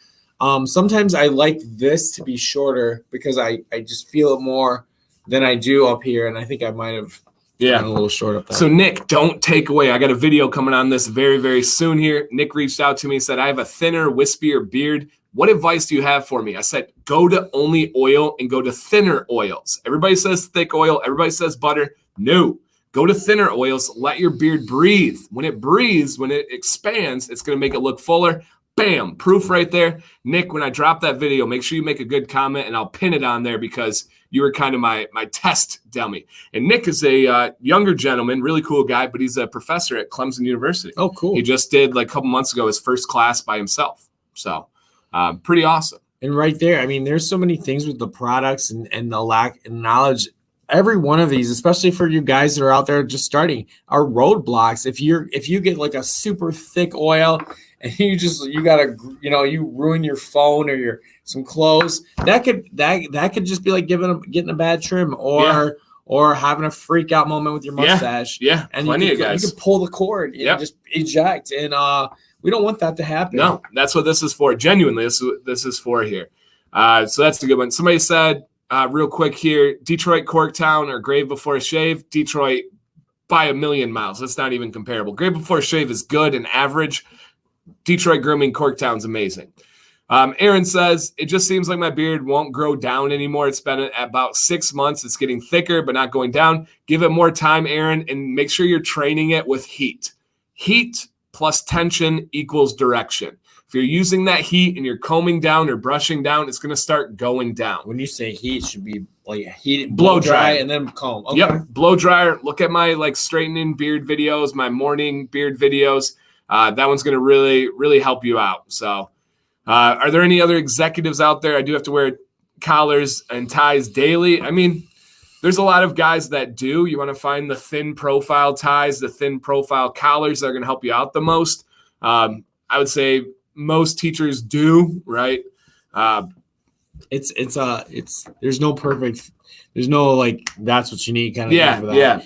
Sometimes I like this to be shorter because I just feel it more than I do up here, and I think I might have. A little short up there. So Nick, don't take away. I got a video coming on this very, very soon here. Nick reached out to me and said, I have a thinner, wispier beard. What advice do you have for me? I said, go to only oil and go to thinner oils. Everybody says thick oil. Everybody says butter. No, go to thinner oils. Let your beard breathe. When it breathes, when it expands, it's going to make it look fuller. Bam, proof right there. Nick, when I drop that video, make sure you make a good comment and I'll pin it on there because you were kind of my test dummy. And Nick is a younger gentleman, really cool guy, but he's a professor at Clemson University. Oh, cool. He just did, like, a couple months ago, his first class by himself. So pretty awesome. And right there, I mean, there's so many things with the products and the lack of knowledge. Every one of these, especially for you guys that are out there just starting, are roadblocks. If you get like a super thick oil and you gotta, you ruin your phone or some clothes, that could just be like getting a bad trim or having a freak out moment with your mustache. Yeah, and plenty of guys. You can pull the cord and just eject, and we don't want that to happen. No, that's what this is for. Genuinely, this is for here. So that's a good one. Somebody said real quick here, Detroit, Corktown, or Grave Before Shave. Detroit by a million miles. That's not even comparable. Grave Before Shave is good and average. Detroit Grooming, Corktown's amazing. Aaron says, it just seems like my beard won't grow down anymore. It's been about 6 months. It's getting thicker, but not going down. Give it more time, Aaron, and make sure you're training it with heat. Heat plus tension equals direction. If you're using that heat and you're combing down or brushing down, it's going to start going down. When you say heat, it should be like heat, blow dry, and then comb. Okay. Yep, blow dryer. Look at my like straightening beard videos, my morning beard videos. That one's going to really, really help you out. So are there any other executives out there? I do have to wear collars and ties daily. I mean, there's a lot of guys that do. You want to find the thin profile ties, the thin profile collars that are going to help you out the most. I would say most teachers do, right? There's no perfect, there's no like that's what you need kind of thing for that.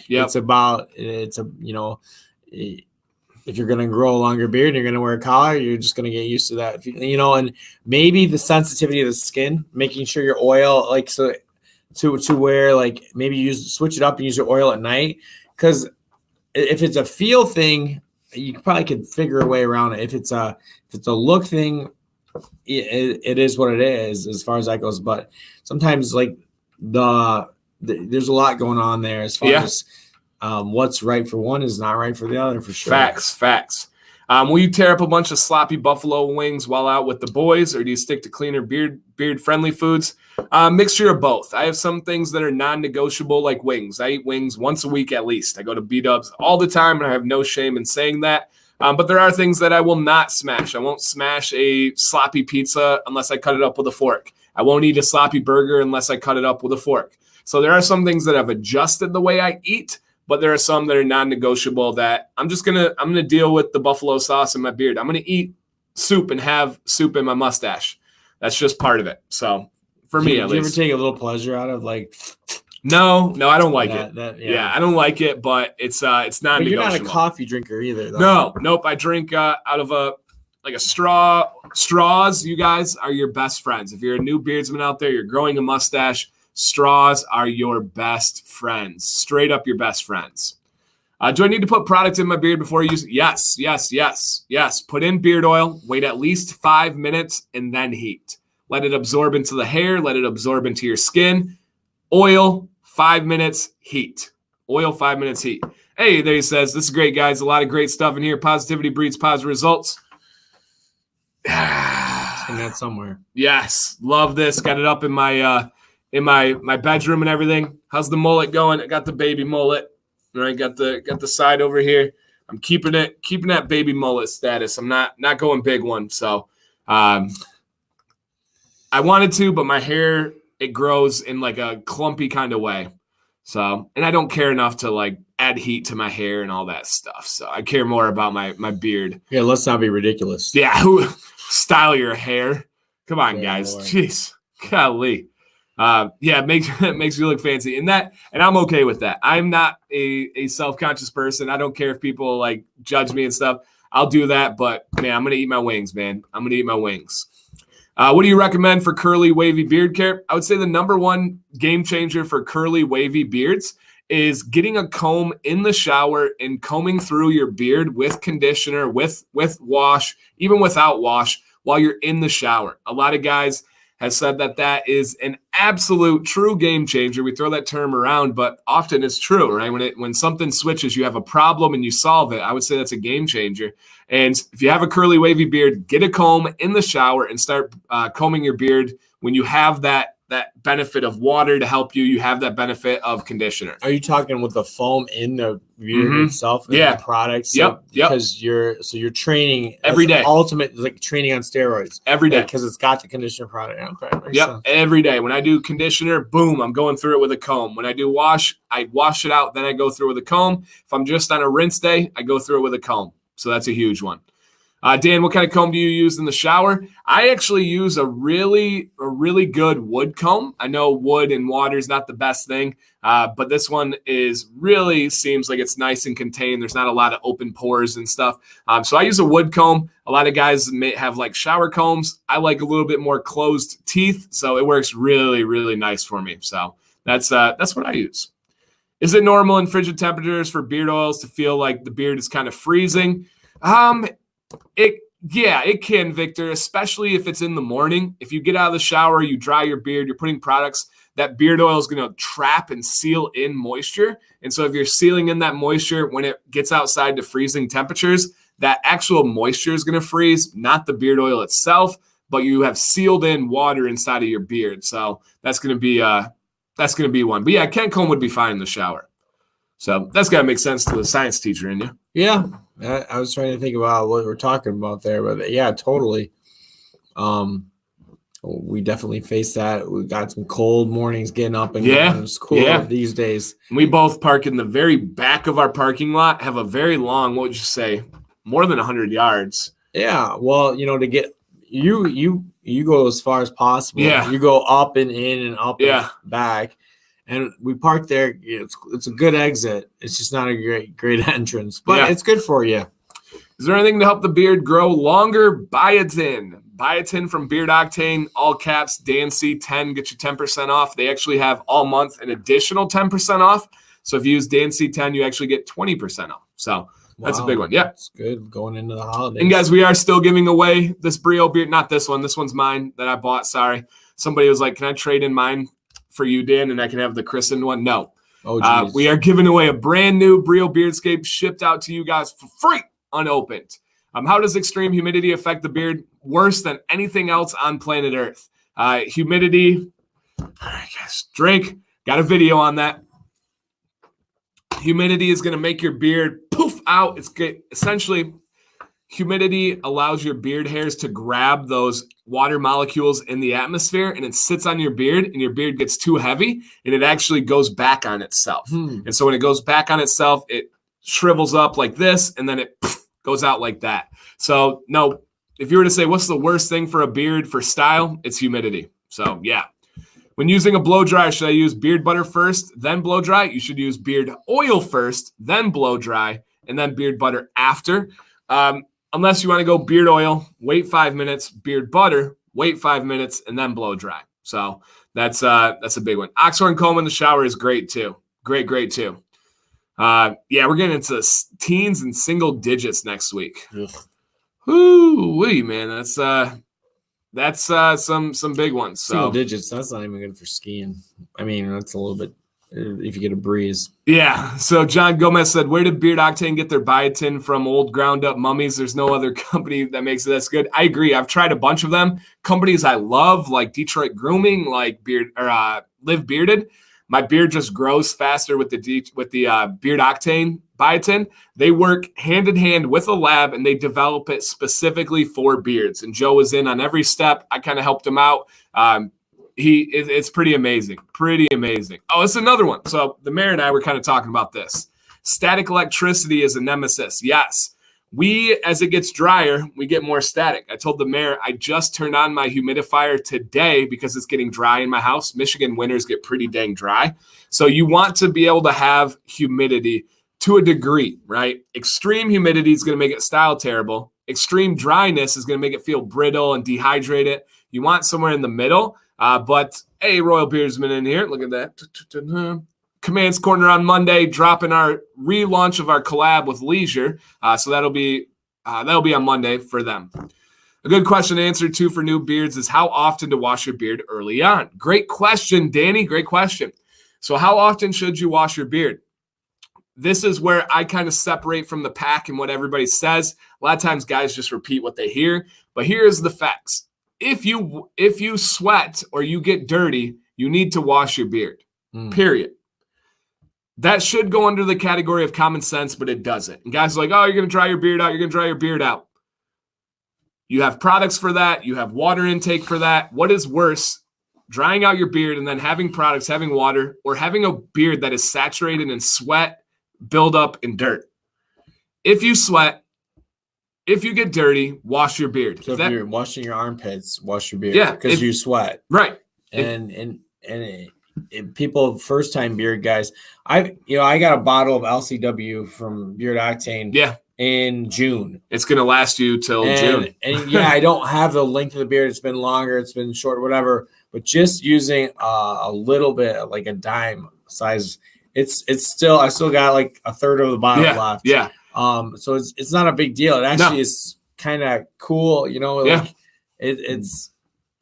If you're going to grow a longer beard and you're going to wear a collar, you're just going to get used to that, and maybe the sensitivity of the skin, making sure your oil, like, so to where like maybe switch it up and use your oil at night. Because if it's a feel thing, you probably could figure a way around it. If it's a look thing, it is what it is as far as that goes. But sometimes like there's a lot going on there as far as what's right for one is not right for the other, for sure. Facts. Will you tear up a bunch of sloppy buffalo wings while out with the boys, or do you stick to cleaner beard-friendly foods? Mixture of both. I have some things that are non-negotiable, like wings. I eat wings once a week at least. I go to B-dubs all the time, and I have no shame in saying that. But there are things that I will not smash. I won't smash a sloppy pizza unless I cut it up with a fork. I won't eat a sloppy burger unless I cut it up with a fork. So there are some things that I've adjusted the way I eat, but there are some that are non-negotiable that I'm gonna deal with the buffalo sauce in my beard. I'm gonna eat soup and have soup in my mustache. That's just part of it. So for me, at least. Do you ever take a little pleasure out of like? No, I don't like it. Yeah, I don't like it, but it's non-negotiable. But you're not a coffee drinker either, though. Nope. I drink out of a straw. Straws, you guys, are your best friends. If you're a new beardsman out there, you're growing a mustache, straws are your best friends. Straight up your best friends. Do I need to put product in my beard before I use it? Yes. Put in beard oil, wait at least 5 minutes, and then heat. Let it absorb into the hair. Let it absorb into your skin. Oil, 5 minutes, heat. Oil, 5 minutes, heat. Hey, there he says, this is great, guys. A lot of great stuff in here. Positivity breeds positive results. And that's somewhere. Yes. Love this. Got it up in my my bedroom and everything. How's the mullet going? I got the baby mullet. All right, got the side over here. I'm keeping that baby mullet status. I'm not going big one. So I wanted to, but my hair, it grows in like a clumpy kind of way. So, and I don't care enough to like add heat to my hair and all that stuff. So I care more about my beard. Yeah, let's not be ridiculous. Yeah, style your hair. Come on, guys. Lord. Jeez, golly. It makes you look fancy, and I'm okay with that. I'm not a self-conscious person. I don't care if people like judge me and stuff. I'll do that, but man, I'm gonna eat my wings, man. I'm gonna eat my wings. What do you recommend for curly, wavy beard care? I would say the number one game changer for curly, wavy beards is getting a comb in the shower and combing through your beard with conditioner, with wash, even without wash, while you're in the shower. A lot of guys have said that is an absolute true game changer. We throw that term around, but often it's true, right? When something switches, you have a problem and you solve it. I would say that's a game changer. And if you have a curly, wavy beard, get a comb in the shower and start combing your beard when you have that that benefit of water to help you. You have that benefit of conditioner. Are you talking with the foam in the beard itself? Yeah. The products. Yep. Because you're training every day. Ultimate, like training on steroids every day because it's got the conditioner product. Okay. Yep. Every day. When I do conditioner, boom, I'm going through it with a comb. When I do wash, I wash it out. Then I go through with a comb. If I'm just on a rinse day, I go through it with a comb. So that's a huge one. Dan, what kind of comb do you use in the shower? I actually use a really good wood comb. I know wood and water is not the best thing, but this one really seems like it's nice and contained. There's not a lot of open pores and stuff. So I use a wood comb. A lot of guys may have like shower combs. I like a little bit more closed teeth, so it works really, really nice for me. So that's what I use. Is it normal in frigid temperatures for beard oils to feel like the beard is kind of freezing? It can, Victor, especially if it's in the morning. If you get out of the shower, you dry your beard, you're putting products, that beard oil is going to trap and seal in moisture. And so if you're sealing in that moisture, when it gets outside to freezing temperatures, that actual moisture is going to freeze, not the beard oil itself, but you have sealed in water inside of your beard. So that's going to be one. But yeah, Ken comb would be fine in the shower. So that's got to make sense to the science teacher in you. Yeah. I was trying to think about what we're talking about there, but yeah, totally. We definitely face that. We got some cold mornings getting up and it's cool these days. We both park in the very back of our parking lot, have a very long, what would you say, more than 100 yards. Yeah. Well, to get you go as far as possible. Yeah. You go up and in and up and back. And we park there. It's a good exit. It's just not a great entrance, but it's good for you. Is there anything to help the beard grow longer? Biotin. Biotin from Beard Octane, all caps, Dan C10, get you 10% off. They actually have all month an additional 10% off. So if you use Dan C10, you actually get 20% off. So that's a big one. Yeah. It's good going into the holidays. And guys, we are still giving away this Brio beard. Not this one. This one's mine that I bought. Sorry. Somebody was like, can I trade in mine for you, Dan, and I can have the christened one? No. We are giving away a brand new Brio Beardscape shipped out to you guys for free, unopened. How does extreme humidity affect the beard? Worse than anything else on planet Earth. Humidity. All right, guys, drink. Got a video on that. Humidity is going to make your beard poof out. It's good. Essentially, humidity allows your beard hairs to grab those water molecules in the atmosphere, and it sits on your beard, and your beard gets too heavy, and it actually goes back on itself. And so when it goes back on itself, it shrivels up like this, and then it goes out like that. So, no, if you were to say what's the worst thing for a beard for style, it's humidity. So, yeah. When using a blow dryer, should I use beard butter first, then blow dry? You should use beard oil first, then blow dry, and then beard butter after. Unless you want to go beard oil, wait 5 minutes, beard butter, wait 5 minutes, and then blow dry. So that's a big one. Oxhorn comb in the shower is great too. Great too. We're getting into teens and single digits next week. Woo-wee, man. That's some big ones. So. Single digits, that's not even good for skiing. I mean, that's a little bit if you get a breeze. Yeah. So John Gomez said, where did Beard Octane get their biotin from? Old ground up mummies. There's no other company that makes it as good. I agree. I've tried a bunch of them. Companies I love, like Detroit Grooming, like Live Bearded. My beard just grows faster with the Beard Octane biotin. They work hand in hand with a lab, and they develop it specifically for beards. And Joe was in on every step. I kind of helped him out. It's pretty amazing. Oh, it's another one. So the mayor and I were kind of talking about this. Static electricity is a nemesis. Yes. As it gets drier, we get more static. I told the mayor I just turned on my humidifier today because it's getting dry in my house. Michigan winters get pretty dang dry. So you want to be able to have humidity to a degree, right? Extreme humidity is going to make it style terrible. Extreme dryness is going to make it feel brittle and dehydrate it. You want somewhere in the middle. But hey, Royal Beardsman in here. Look at that. Commands Corner on Monday, dropping our relaunch of our collab with Leisure. So that'll be on Monday for them. A good question to answer too for new beards is how often to wash your beard early on. Great question, Danny. Great question. So how often should you wash your beard? This is where I kind of separate from the pack and what everybody says. A lot of times guys just repeat what they hear, but here's the facts. if you sweat or you get dirty, you need to wash your beard. Period. That should go under the category of common sense, but it doesn't. And guys are like, oh, you're going to dry your beard out. You're going to dry your beard out. You have products for that. You have water intake for that. What is worse, drying out your beard and then having products, having water, or having a beard that is saturated in sweat, buildup, and dirt? If you sweat, if you get dirty, wash your beard. So if you're washing your armpits, wash your beard. Yeah, because you sweat. Right. And people, first time beard guys, I got a bottle of LCW from Beard Octane. Yeah. In June. It's gonna last you till June. And yeah, I don't have the length of the beard. It's been longer. It's been short, whatever. But just using a little bit, like a dime size, I still got like a third of the bottle left. Yeah. So it's not a big deal. It actually is kind of cool, like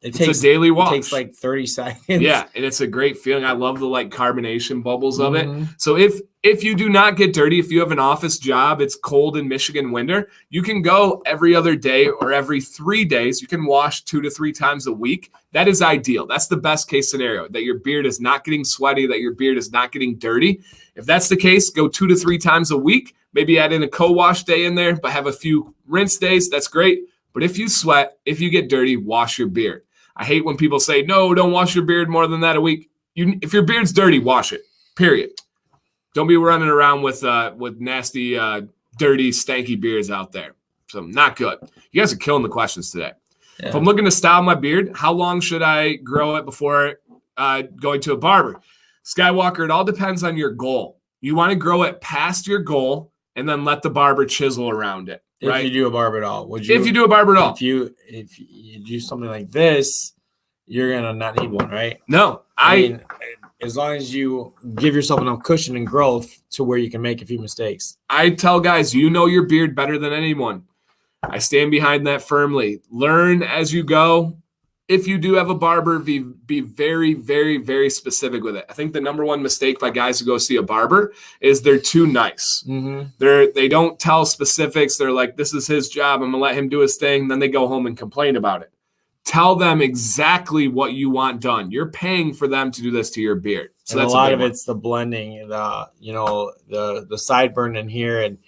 it takes a daily wash. It takes like 30 seconds. Yeah, and it's a great feeling. I love the like carbonation bubbles of it. So if you do not get dirty, if you have an office job, it's cold in Michigan winter, you can go every other day or every 3 days. You can wash 2 to 3 times a week. That is ideal. That's the best case scenario, that your beard is not getting sweaty, that your beard is not getting dirty. If that's the case, go 2 to 3 times a week. Maybe add in a co-wash day in there, but have a few rinse days. That's great. But if you sweat, if you get dirty, wash your beard. I hate when people say, no, don't wash your beard more than that a week. If your beard's dirty, wash it, period. Don't be running around with nasty, dirty, stanky beards out there. So not good. You guys are killing the questions today. Yeah. If I'm looking to style my beard, how long should I grow it before going to a barber? Skywalker, it all depends on your goal. You want to grow it past your goal and then let the barber chisel around it. Right? If you do a barber at all, would you? If you do a barber at all, if you do something like this, you're gonna not need one, right? No, I mean, as long as you give yourself enough cushion and growth to where you can make a few mistakes. I tell guys, you know your beard better than anyone. I stand behind that firmly. Learn as you go. If you do have a barber, be very, very, very specific with it. I think the number one mistake by guys who go see a barber is they're too nice. They don't tell specifics. They're like, this is his job. I'm going to let him do his thing. Then they go home and complain about it. Tell them exactly what you want done. You're paying for them to do this to your beard. So and that's a lot of it's the blending, the sideburn in here. And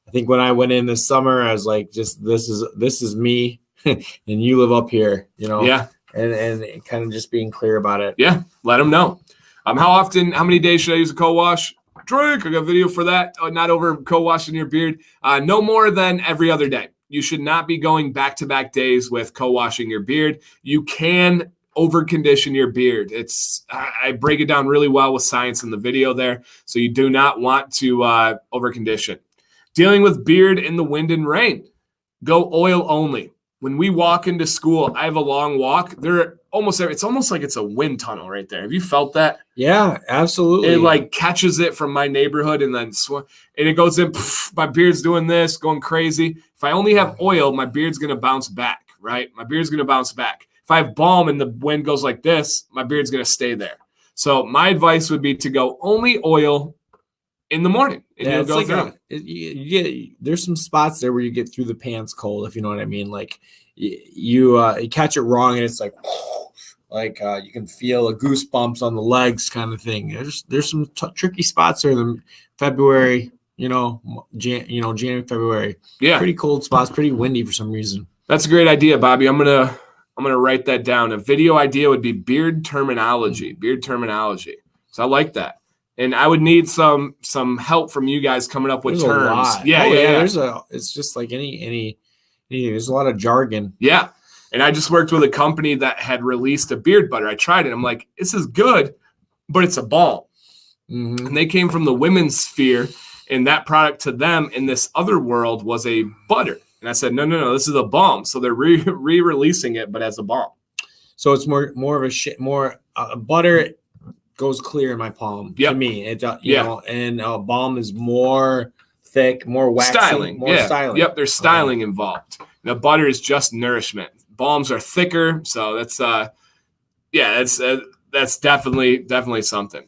I think when I went in this summer, I was like, just this is me, and you live up here, Yeah. And kind of just being clear about it. Yeah, let them know. How many days should I use a co-wash? Drink. I got a video for that. Not over co-washing your beard. No more than every other day. You should not be going back-to-back days with co-washing your beard. You can over-condition your beard. I break it down really well with science in the video there. So you do not want to over-condition. Dealing with beard in the wind and rain. Go oil only. When we walk into school, I have a long walk. It's almost like it's a wind tunnel right there. Have you felt that? Yeah, absolutely. It like catches it from my neighborhood and then and it goes in. My beard's doing this, going crazy. If I only have oil, my beard's gonna bounce back, right? My beard's gonna bounce back. If I have balm and the wind goes like this, my beard's gonna stay there. So my advice would be to go only oil in the morning. And yeah, you'll go like through. There's some spots there where you get through the pants cold, if you know what I mean. Like you catch it wrong and it's like you can feel the goosebumps on the legs kind of thing. There's some tricky spots there in February, January, February. Yeah, pretty cold spots, pretty windy for some reason. That's a great idea, Bobby. I'm gonna write that down. A video idea would be beard terminology. So I like that. And I would need some help from you guys coming up with terms. Yeah. It's just like any. There's a lot of jargon. Yeah, and I just worked with a company that had released a beard butter. I tried it. I'm like, this is good, but it's a balm. And they came from the women's sphere, and that product to them in this other world was a butter. And I said, no, this is a balm. So they're re-releasing it, but as a balm. So it's more of a butter. Goes clear in my palm to me. And balm is more thick, more waxy, styling. Styling. Yep, there's styling involved. Now butter is just nourishment. Balms are thicker, so that's definitely something.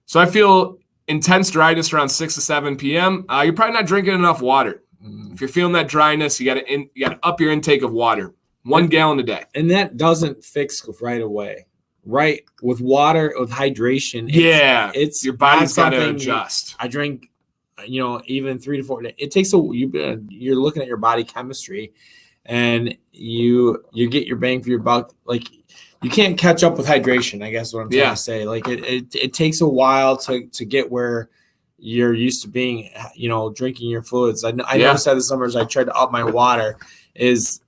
So I feel intense dryness around 6 to 7 p.m. You're probably not drinking enough water. If you're feeling that dryness, you got to up your intake of water. 1 gallon a day. And that doesn't fix right away. Right, with water, with hydration, it's your body's got to adjust. I drink, even 3 to 4 days. It takes you're looking at your body chemistry, and you get your bang for your buck. Like, you can't catch up with hydration. I guess what I'm trying to say. Like, it takes a while to get where you're used to being, drinking your fluids. I noticed that the summers I tried to up my water is.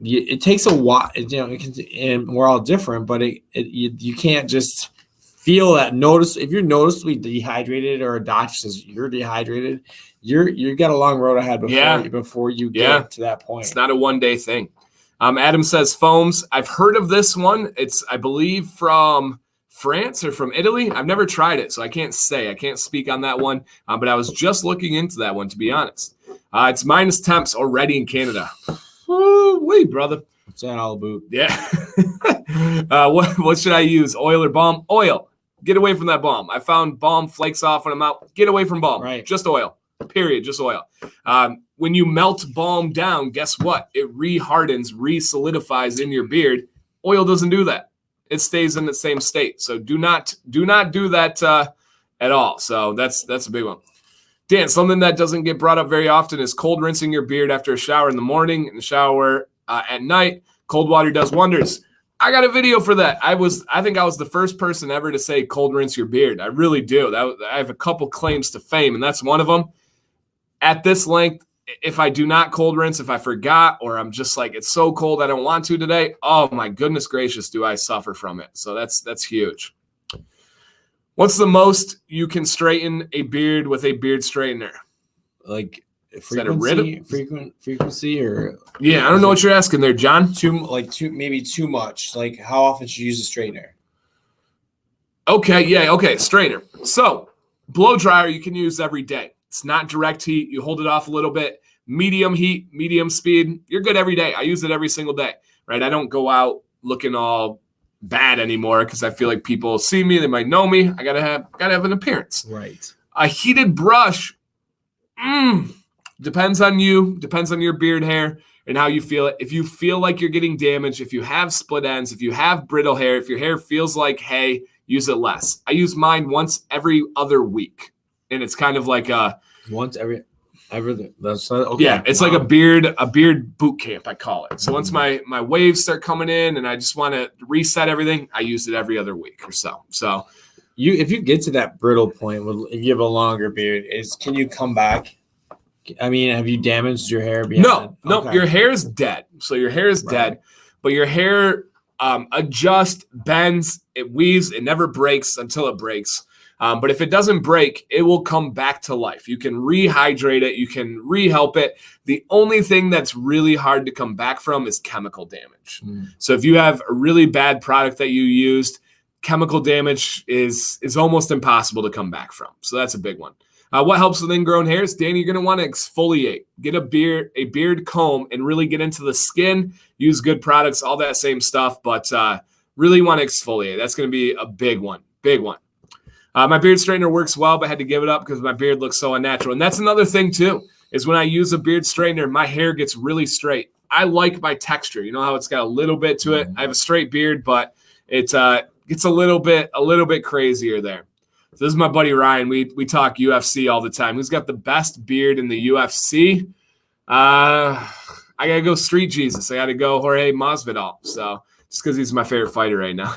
It takes a while, and we're all different, but you can't just feel that. Notice if you're noticeably dehydrated, or a doctor says you're dehydrated, you got a long road ahead before you get to that point. It's not a one-day thing. Adam says foams. I've heard of this one. It's, I believe, from France or from Italy. I've never tried it, so I can't speak on that one. But I was just looking into that one, to be honest. It's minus temps already in Canada. Wait, brother. What's that all about? Yeah. What should I use? Oil or balm? Oil. Get away from that balm. I found balm flakes off when I'm out. Get away from balm. Right. Just oil. Period. Just oil. When you melt balm down, guess what? It re-hardens, re-solidifies in your beard. Oil doesn't do that. It stays in the same state. So do not do that at all. So that's a big one. Dan, something that doesn't get brought up very often is cold rinsing your beard after a shower in the morning and a shower at night. Cold water does wonders. I got a video for that. I think I was the first person ever to say cold rinse your beard. I really do. I have a couple claims to fame, and that's one of them. At this length, if I do not cold rinse, if I forgot, or I'm just like, it's so cold I don't want to today, oh my goodness gracious, do I suffer from it. So that's huge. What's the most you can straighten a beard with a beard straightener? Like frequency, or I don't know what you're asking there, John. Maybe too much. Like, how often should you use a straightener? Okay, straightener. So blow dryer you can use every day. It's not direct heat. You hold it off a little bit. Medium heat, medium speed. You're good every day. I use it every single day, right? I don't go out looking all bad anymore because I feel like people see me, they might know me. I gotta have an appearance. Right. A heated brush, depends on you, depends on your beard hair and how you feel it. If you feel like you're getting damaged, if you have split ends, if you have brittle hair, if your hair feels like hay, use it less. I use mine once every other week, and it's kind of like once every. That's okay. Yeah, it's like a beard boot camp, I call it. So once my waves start coming in and I just want to reset everything, I use it every other week or so. So if you get to that brittle point, if you have a longer beard, can you come back? I mean, have you damaged your hair? No, your hair is dead. So your hair is dead, but your hair adjusts, bends, it weaves, it never breaks until it breaks. But if it doesn't break, it will come back to life. You can rehydrate it. You can rehelp it. The only thing that's really hard to come back from is chemical damage. So if you have a really bad product that you used, chemical damage is almost impossible to come back from. So that's a big one. What helps with ingrown hairs? Danny, you're going to want to exfoliate. Get a beard comb and really get into the skin. Use good products, all that same stuff. But really want to exfoliate. That's going to be a big one. Big one. My beard straightener works well, but I had to give it up because my beard looks so unnatural. And that's another thing, too, is when I use a beard straightener, my hair gets really straight. I like my texture. You know how it's got a little bit to it? I have a straight beard, but it gets a little bit crazier there. So this is my buddy Ryan. We talk UFC all the time. Who's got the best beard in the UFC? I got to go Street Jesus. I got to go Jorge Masvidal. So just because he's my favorite fighter right now.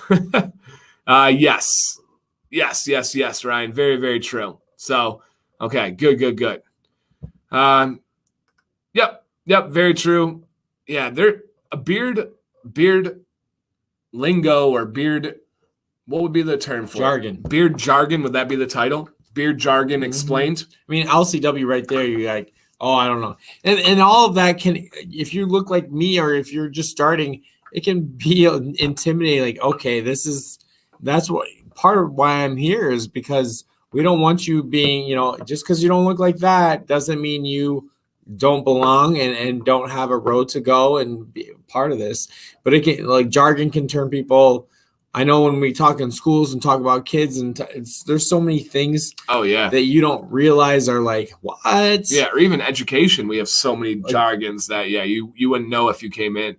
Yes. Yes, Ryan. Very, very true. So, okay, good. Yep, very true. Yeah, a beard lingo or beard, what would be the term for jargon? It? Beard jargon, would that be the title? Beard jargon explained? I mean, LCW right there, you're like, oh, I don't know. And all of that can, if you look like me or if you're just starting, it can be intimidating. Like, okay, that's what part of why I'm here is because we don't want you being, just because you don't look like that doesn't mean you don't belong and don't have a road to go and be part of this. But it can, like, jargon can turn people I know when we talk in schools and talk about kids, and there's so many things. Oh yeah, that you don't realize are like what? Yeah, or even education. We have so many jargons that you wouldn't know if you came in.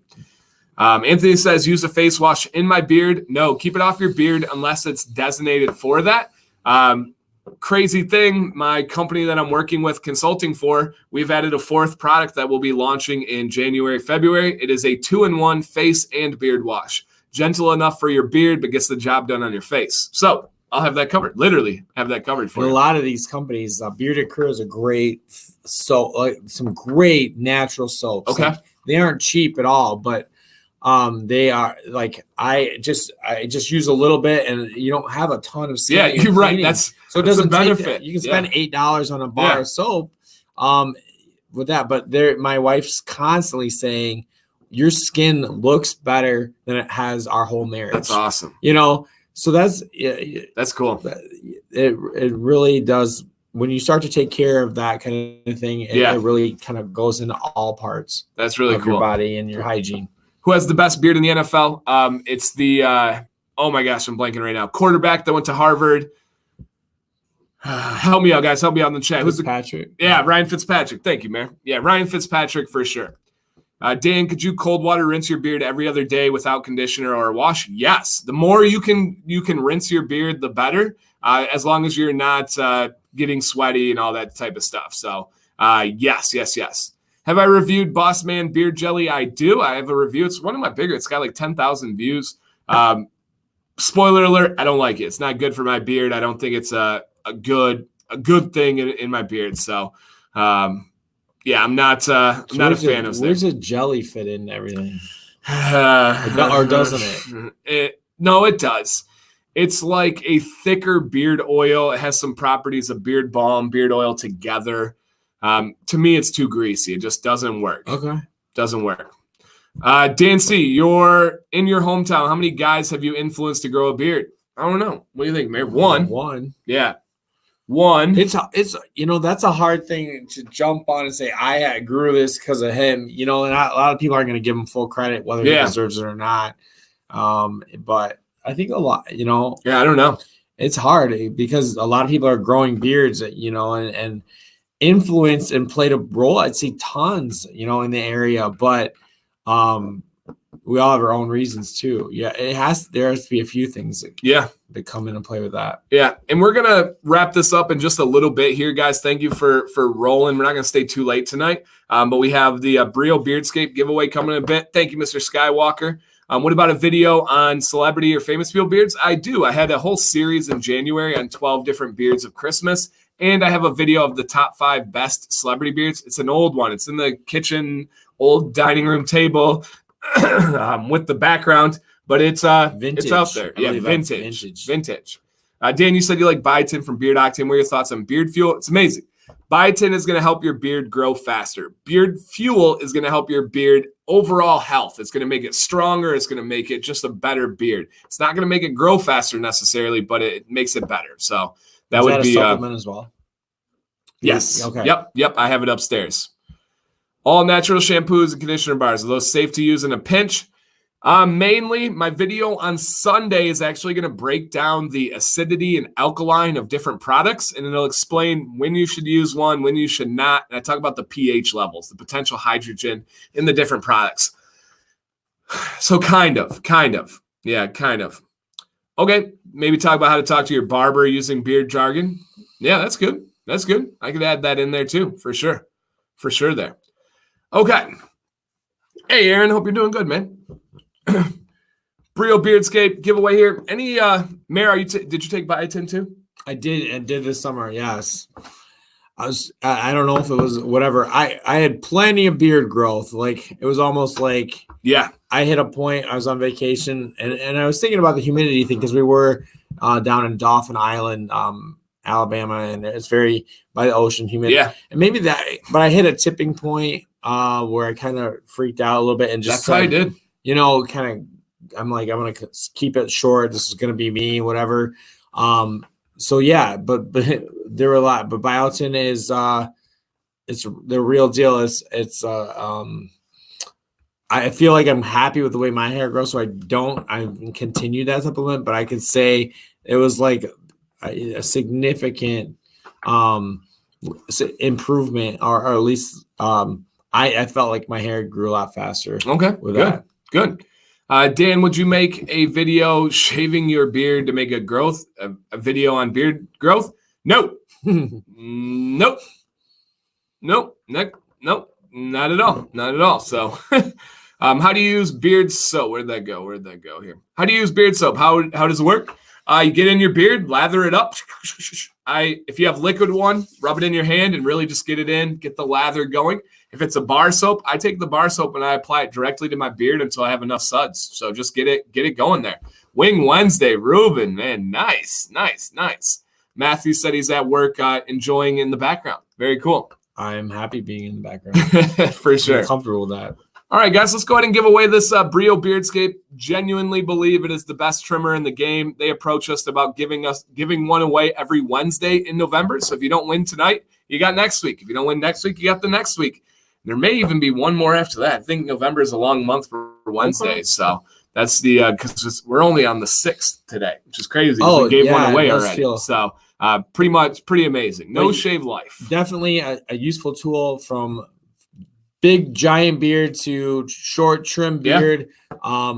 Anthony says, use a face wash in my beard. No, keep it off your beard unless it's designated for that. Crazy thing, my company that I'm working with consulting for, we've added a 4th product that will be launching in January, February. It is a 2-in-1 face and beard wash. Gentle enough for your beard, but gets the job done on your face. So I'll have that covered. Literally have that covered for you. A lot of these companies, Bearded Crew is a great soap, some great natural soaps. Okay. Like, they aren't cheap at all, but they are like, I just use a little bit, and you don't have a ton of skin. Yeah, you're right. So it doesn't benefit. You can spend $8 on a bar of soap with that, but my wife's constantly saying your skin looks better than it has our whole marriage. That's awesome. So that's cool. It really does. When you start to take care of that kind of thing, it really kind of goes into all parts. That's really of cool. Your body and your hygiene. Who has the best beard in the NFL? It's the oh my gosh, I'm blanking right now. Quarterback that went to Harvard. Help me out, guys. Help me out in the chat. Who's Patrick? Yeah, Ryan Fitzpatrick. Thank you, man. Yeah, Ryan Fitzpatrick for sure. Dan, could you cold water rinse your beard every other day without conditioner or wash? Yes. The more you can rinse your beard, the better. As long as you're not getting sweaty and all that type of stuff. So yes. Have I reviewed Boss Man Beard Jelly? I do. I have a review. It's one of my bigger. It's got like 10,000 views. Spoiler alert, I don't like it. It's not good for my beard. I don't think it's a good thing in my beard. So yeah, I'm not a fan of it. Where's the jelly fit in everything? Or doesn't it? No, it does. It's like a thicker beard oil. It has some properties of beard balm, beard oil together. To me, it's too greasy. It just doesn't work. Okay. Doesn't work. Dan C., you're in your hometown. How many guys have you influenced to grow a beard? I don't know. What do you think, Mayor? One. Yeah. One. It's that's a hard thing to jump on and say, I grew this because of him, and a lot of people aren't going to give him full credit, whether he deserves it or not. But I think a lot, Yeah, I don't know. It's hard because a lot of people are growing beards, and influenced and played a role. I'd say tons, in the area, but we all have our own reasons too. Yeah, there has to be a few things that come in and play with that. Yeah, and we're gonna wrap this up in just a little bit here, guys. Thank you for rolling. We're not gonna stay too late tonight, but we have the Brio Beardscape giveaway coming in a bit. Thank you, Mr. Skywalker. What about a video on celebrity or famous people beards? I do. I had a whole series in January on 12 different beards of Christmas, and I have a video of the top 5 best celebrity beards. It's an old one. It's in the kitchen, old dining room table with the background, but it's vintage. It's out there. Yeah, vintage. Dan, you said you like biotin from Beard Octane. What are your thoughts on beard fuel? It's amazing. Biotin is going to help your beard grow faster. Beard fuel is going to help your beard overall health. It's going to make it stronger. It's going to make it just a better beard. It's not going to make it grow faster necessarily, but it makes it better. So that would be a supplement as well. Yes. Okay. Yep. I have it upstairs. All natural shampoos and conditioner bars. Are those safe to use in a pinch? Mainly, my video on Sunday is actually going to break down the acidity and alkaline of different products, and it'll explain when you should use one, when you should not. And I talk about the pH levels, the potential hydrogen in the different products. So kind of. Yeah, kind of. Okay, maybe talk about how to talk to your barber using beard jargon. Yeah, that's good. I could add that in there too, for sure. For sure there. Okay. Hey, Aaron, hope you're doing good, man. Brio Beardscape giveaway here. Any Mayor, did you take biotin too? I did this summer. Yes. I don't know if it was whatever. I had plenty of beard growth. Like it was almost like I hit a point. I was on vacation and I was thinking about the humidity thing because we were down in Dauphin Island, Alabama, and it's very by the ocean, humid. Yeah. And maybe that, but I hit a tipping point where I kind of freaked out a little bit and just that's what I did. Kind of, I'm like, I'm going to keep it short. This is going to be me, whatever. So yeah, but there were a lot, but biotin is, it's the real deal. I I feel like I'm happy with the way my hair grows, so I continue that supplement, but I could say it was like a significant improvement, or at least I felt like my hair grew a lot faster. Okay, with good, that. good. Dan, would you make a video shaving your beard to make a video on beard growth? No. Nope. Nope. Nope. Not at all. Not at all. So, how do you use beard soap? Where'd that go here? How do you use beard soap? How does it work? You get in your beard, lather it up. If you have liquid one, rub it in your hand and really just get it in, get the lather going. If it's a bar soap, I take the bar soap and I apply it directly to my beard until I have enough suds. So just get it going there. Wing Wednesday, Ruben, man, nice. Matthew said he's at work enjoying in the background. Very cool. I'm happy being in the background. For sure. I'm comfortable with that. All right, guys, let's go ahead and give away this Brio Beardscape. Genuinely believe it is the best trimmer in the game. They approach us about giving one away every Wednesday in November. So if you don't win tonight, you got next week. If you don't win next week, you got the next week. There may even be one more after that. I think November is a long month for Wednesdays. Okay. So that's because we're only on the 6th today, which is crazy. We gave one away already. So pretty amazing. No shave life. Definitely a useful tool from big giant beard to short trim beard. Yeah.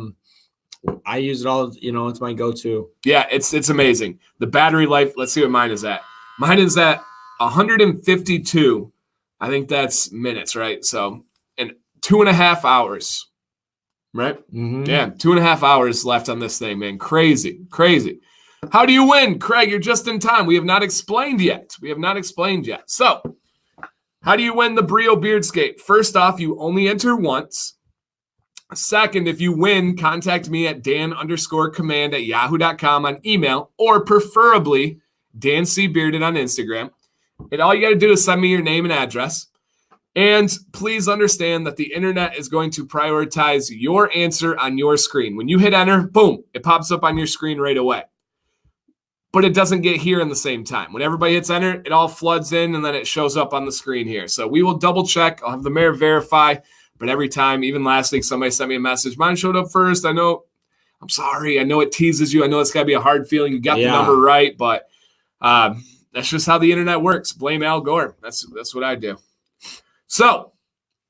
I use it all, it's my go-to. Yeah, it's amazing. The battery life, let's see what mine is at. Mine is at 152. I think that's minutes, right? So, and 2.5 hours, right? Mm-hmm. Yeah, 2.5 hours left on this thing, man. Crazy. How do you win? Craig, you're just in time. We have not explained yet. So, how do you win the Brio Beardscape? First off, you only enter once. Second, if you win, contact me at dan_command@yahoo.com on email, or preferably DanCBearded on Instagram. And all you got to do is send me your name and address. And please understand that the internet is going to prioritize your answer on your screen. When you hit enter, boom, it pops up on your screen right away. But it doesn't get here in the same time. When everybody hits enter, it all floods in and then it shows up on the screen here. So we will double check. I'll have the mayor verify. But every time, even last week, somebody sent me a message. Mine showed up first. I'm sorry. I know it teases you. I know it's got to be a hard feeling. You got the number right. But that's just how the internet works. Blame Al Gore. That's what I do. So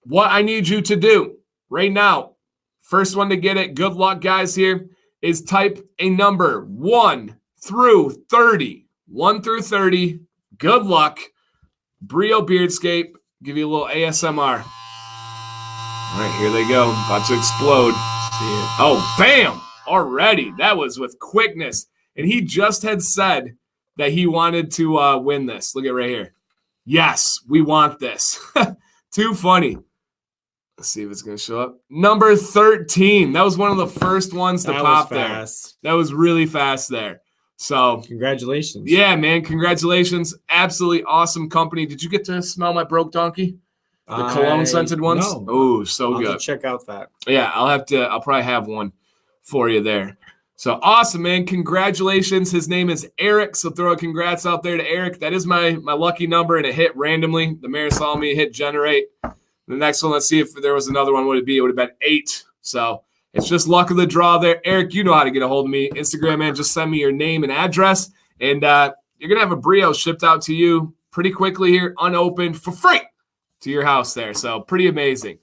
what I need you to do right now, first one to get it, good luck, guys, here, is type a number 1 through 30. 1 through 30. Good luck. Brio Beardscape. Give you a little ASMR. All right, here they go. About to explode. Oh, bam! Already. That was with quickness. And he just had said that he wanted to win this. Look at right here. Yes, we want this. Too funny. Let's see if it's going to show up. Number 13. That was one of the first ones to pop there. That was really fast there. So congratulations. Yeah, man. Congratulations. Absolutely awesome company. Did you get to smell my broke donkey? The cologne scented ones? No. Oh, so I'll good. have to check out that. Yeah, I'll probably have one for you there. So awesome, man. Congratulations. His name is Eric. So throw a congrats out there to Eric. That is my lucky number, and it hit randomly. The mayor saw me hit generate. The next one, let's see if there was another one. What would it be? It would have been 8. So it's just luck of the draw there. Eric, you know how to get a hold of me. Instagram, man, just send me your name and address. And you're going to have a Brio shipped out to you pretty quickly here, unopened, for free to your house there. So pretty amazing.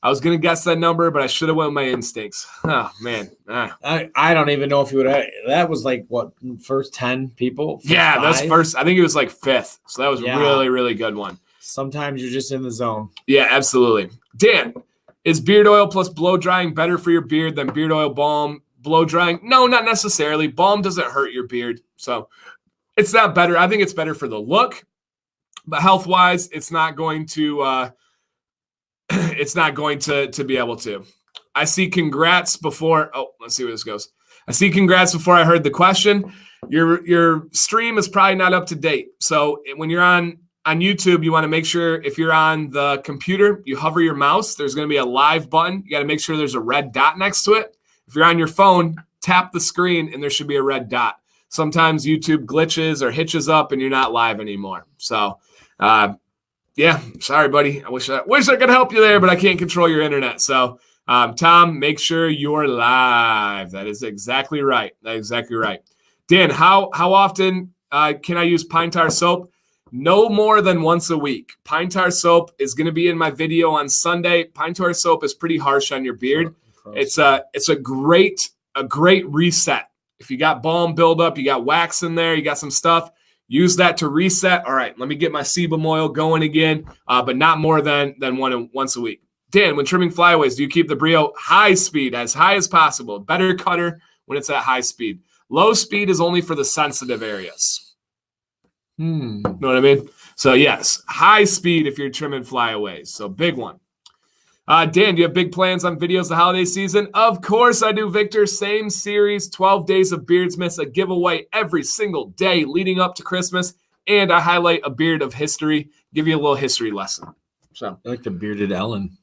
I was going to guess that number, but I should have went with my instincts. Oh, man. I don't even know if you would have. That was like, what, first 10 people? Yeah, that's first. I think it was like 5th. So that was really, really good one. Sometimes you're just in the zone. Yeah, absolutely. Dan, is beard oil plus blow drying better for your beard than beard oil balm? Blow drying? No, not necessarily. Balm doesn't hurt your beard. So it's not better. I think it's better for the look. But health-wise, it's not going to be able to. I see congrats before. Oh, let's see where this goes. I see congrats before I heard the question. Your stream is probably not up to date. So when you're on YouTube, you want to make sure if you're on the computer, you hover your mouse. There's going to be a live button. You got to make sure there's a red dot next to it. If you're on your phone, tap the screen and there should be a red dot. Sometimes YouTube glitches or hitches up and you're not live anymore. So, yeah, sorry, buddy. I wish I could help you there, but I can't control your internet. So Tom, make sure you're live. That is exactly right. That's exactly right. Dan, how often can I use pine tar soap? No more than once a week. Pine tar soap is going to be in my video on Sunday. Pine tar soap is pretty harsh on your beard. It's a great reset. If you got balm buildup, you got wax in there, you got some stuff, use that to reset. All right, let me get my sebum oil going again, but not more than once a week. Dan, when trimming flyaways, do you keep the Brio high speed, as high as possible? Better cutter when it's at high speed. Low speed is only for the sensitive areas. Know what I mean? So yes, high speed if you're trimming flyaways. So big one. Dan, do you have big plans on videos the holiday season? Of course I do, Victor. Same series, 12 days of Beardsmiths, a giveaway every single day leading up to Christmas, and I highlight a beard of history, give you a little history lesson. So I like the bearded Ellen.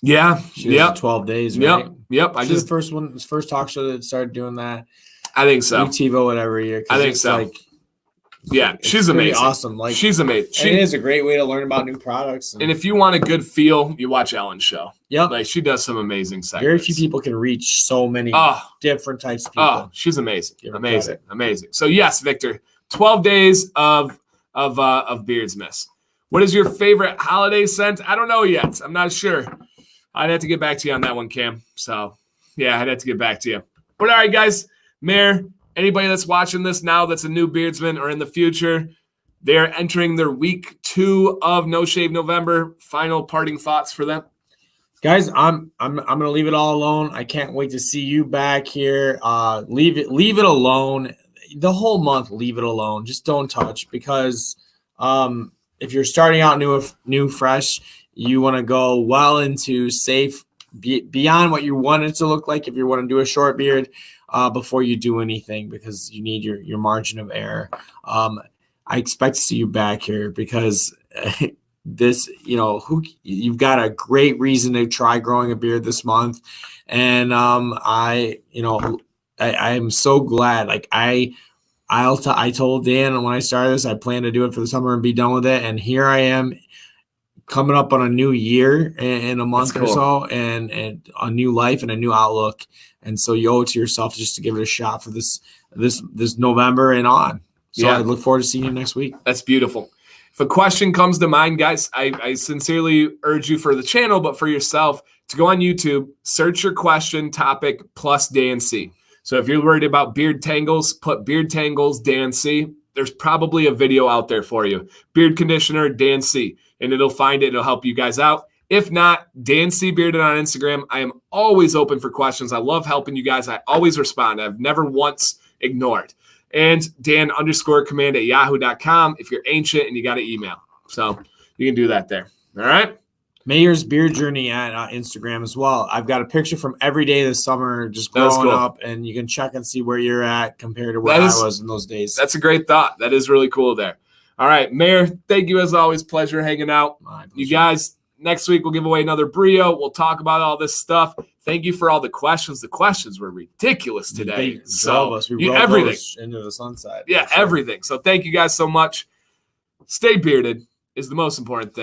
Yeah. She was 12 days, right? Yep. She's the first one, first talk show that started doing that. I think so. TiVo it every year. I think so. Yeah, she's amazing. Awesome. Like, she's amazing. It is a great way to learn about new products. And if you want a good feel, you watch Ellen's show. Yep. Like, she does some amazing segments. Very few people can reach so many different types of people. Oh, she's amazing. Amazing. So yes, Victor, 12 days of Beardsmiths. What is your favorite holiday scent? I don't know yet. I'm not sure. I'd have to get back to you on that one, Cam. So yeah, I'd have to get back to you. But all right, guys, Mayor, anybody that's watching this now that's a new beardsman or in the future, they're entering their week 2 of No Shave November. Final parting thoughts for them? Guys, I'm gonna leave it all alone. I can't wait to see you back here. Leave it alone. The whole month, leave it alone. Just don't touch, because if you're starting out new fresh, you want to go well into safe, beyond what you want it to look like if you want to do a short beard. Before you do anything, because you need your margin of error. I expect to see you back here, because this, you've got a great reason to try growing a beard this month. And I am so glad. Like I told Dan when I started this, I plan to do it for the summer and be done with it. And here I am, coming up on a new year in a month or so, and a new life and a new outlook. And so you owe it to yourself just to give it a shot for this November and on. So I look forward to seeing you next week. That's beautiful. If a question comes to mind, guys, I sincerely urge you, for the channel, but for yourself, to go on YouTube, search your question topic plus Dan C. So if you're worried about beard tangles, put beard tangles Dan C. There's probably a video out there for you. Beard conditioner Dan C. And it'll find it. It'll help you guys out. If not, Dan C. Bearded on Instagram. I am always open for questions. I love helping you guys. I always respond. I've never once ignored. And Dan_command@yahoo.com if you're ancient and you got an email. So you can do that there. All right. Mayor's Beard Journey at Instagram as well. I've got a picture from every day this summer, just growing up, and you can check and see where you're at compared to where I was in those days. That's a great thought. That is really cool there. All right, Mayor, thank you as always. Pleasure hanging out. You guys, next week we'll give away another Brio. We'll talk about all this stuff. Thank you for all the questions. The questions were ridiculous today. We rode everything into the sunset. Yeah, everything. So thank you guys so much. Stay bearded is the most important thing.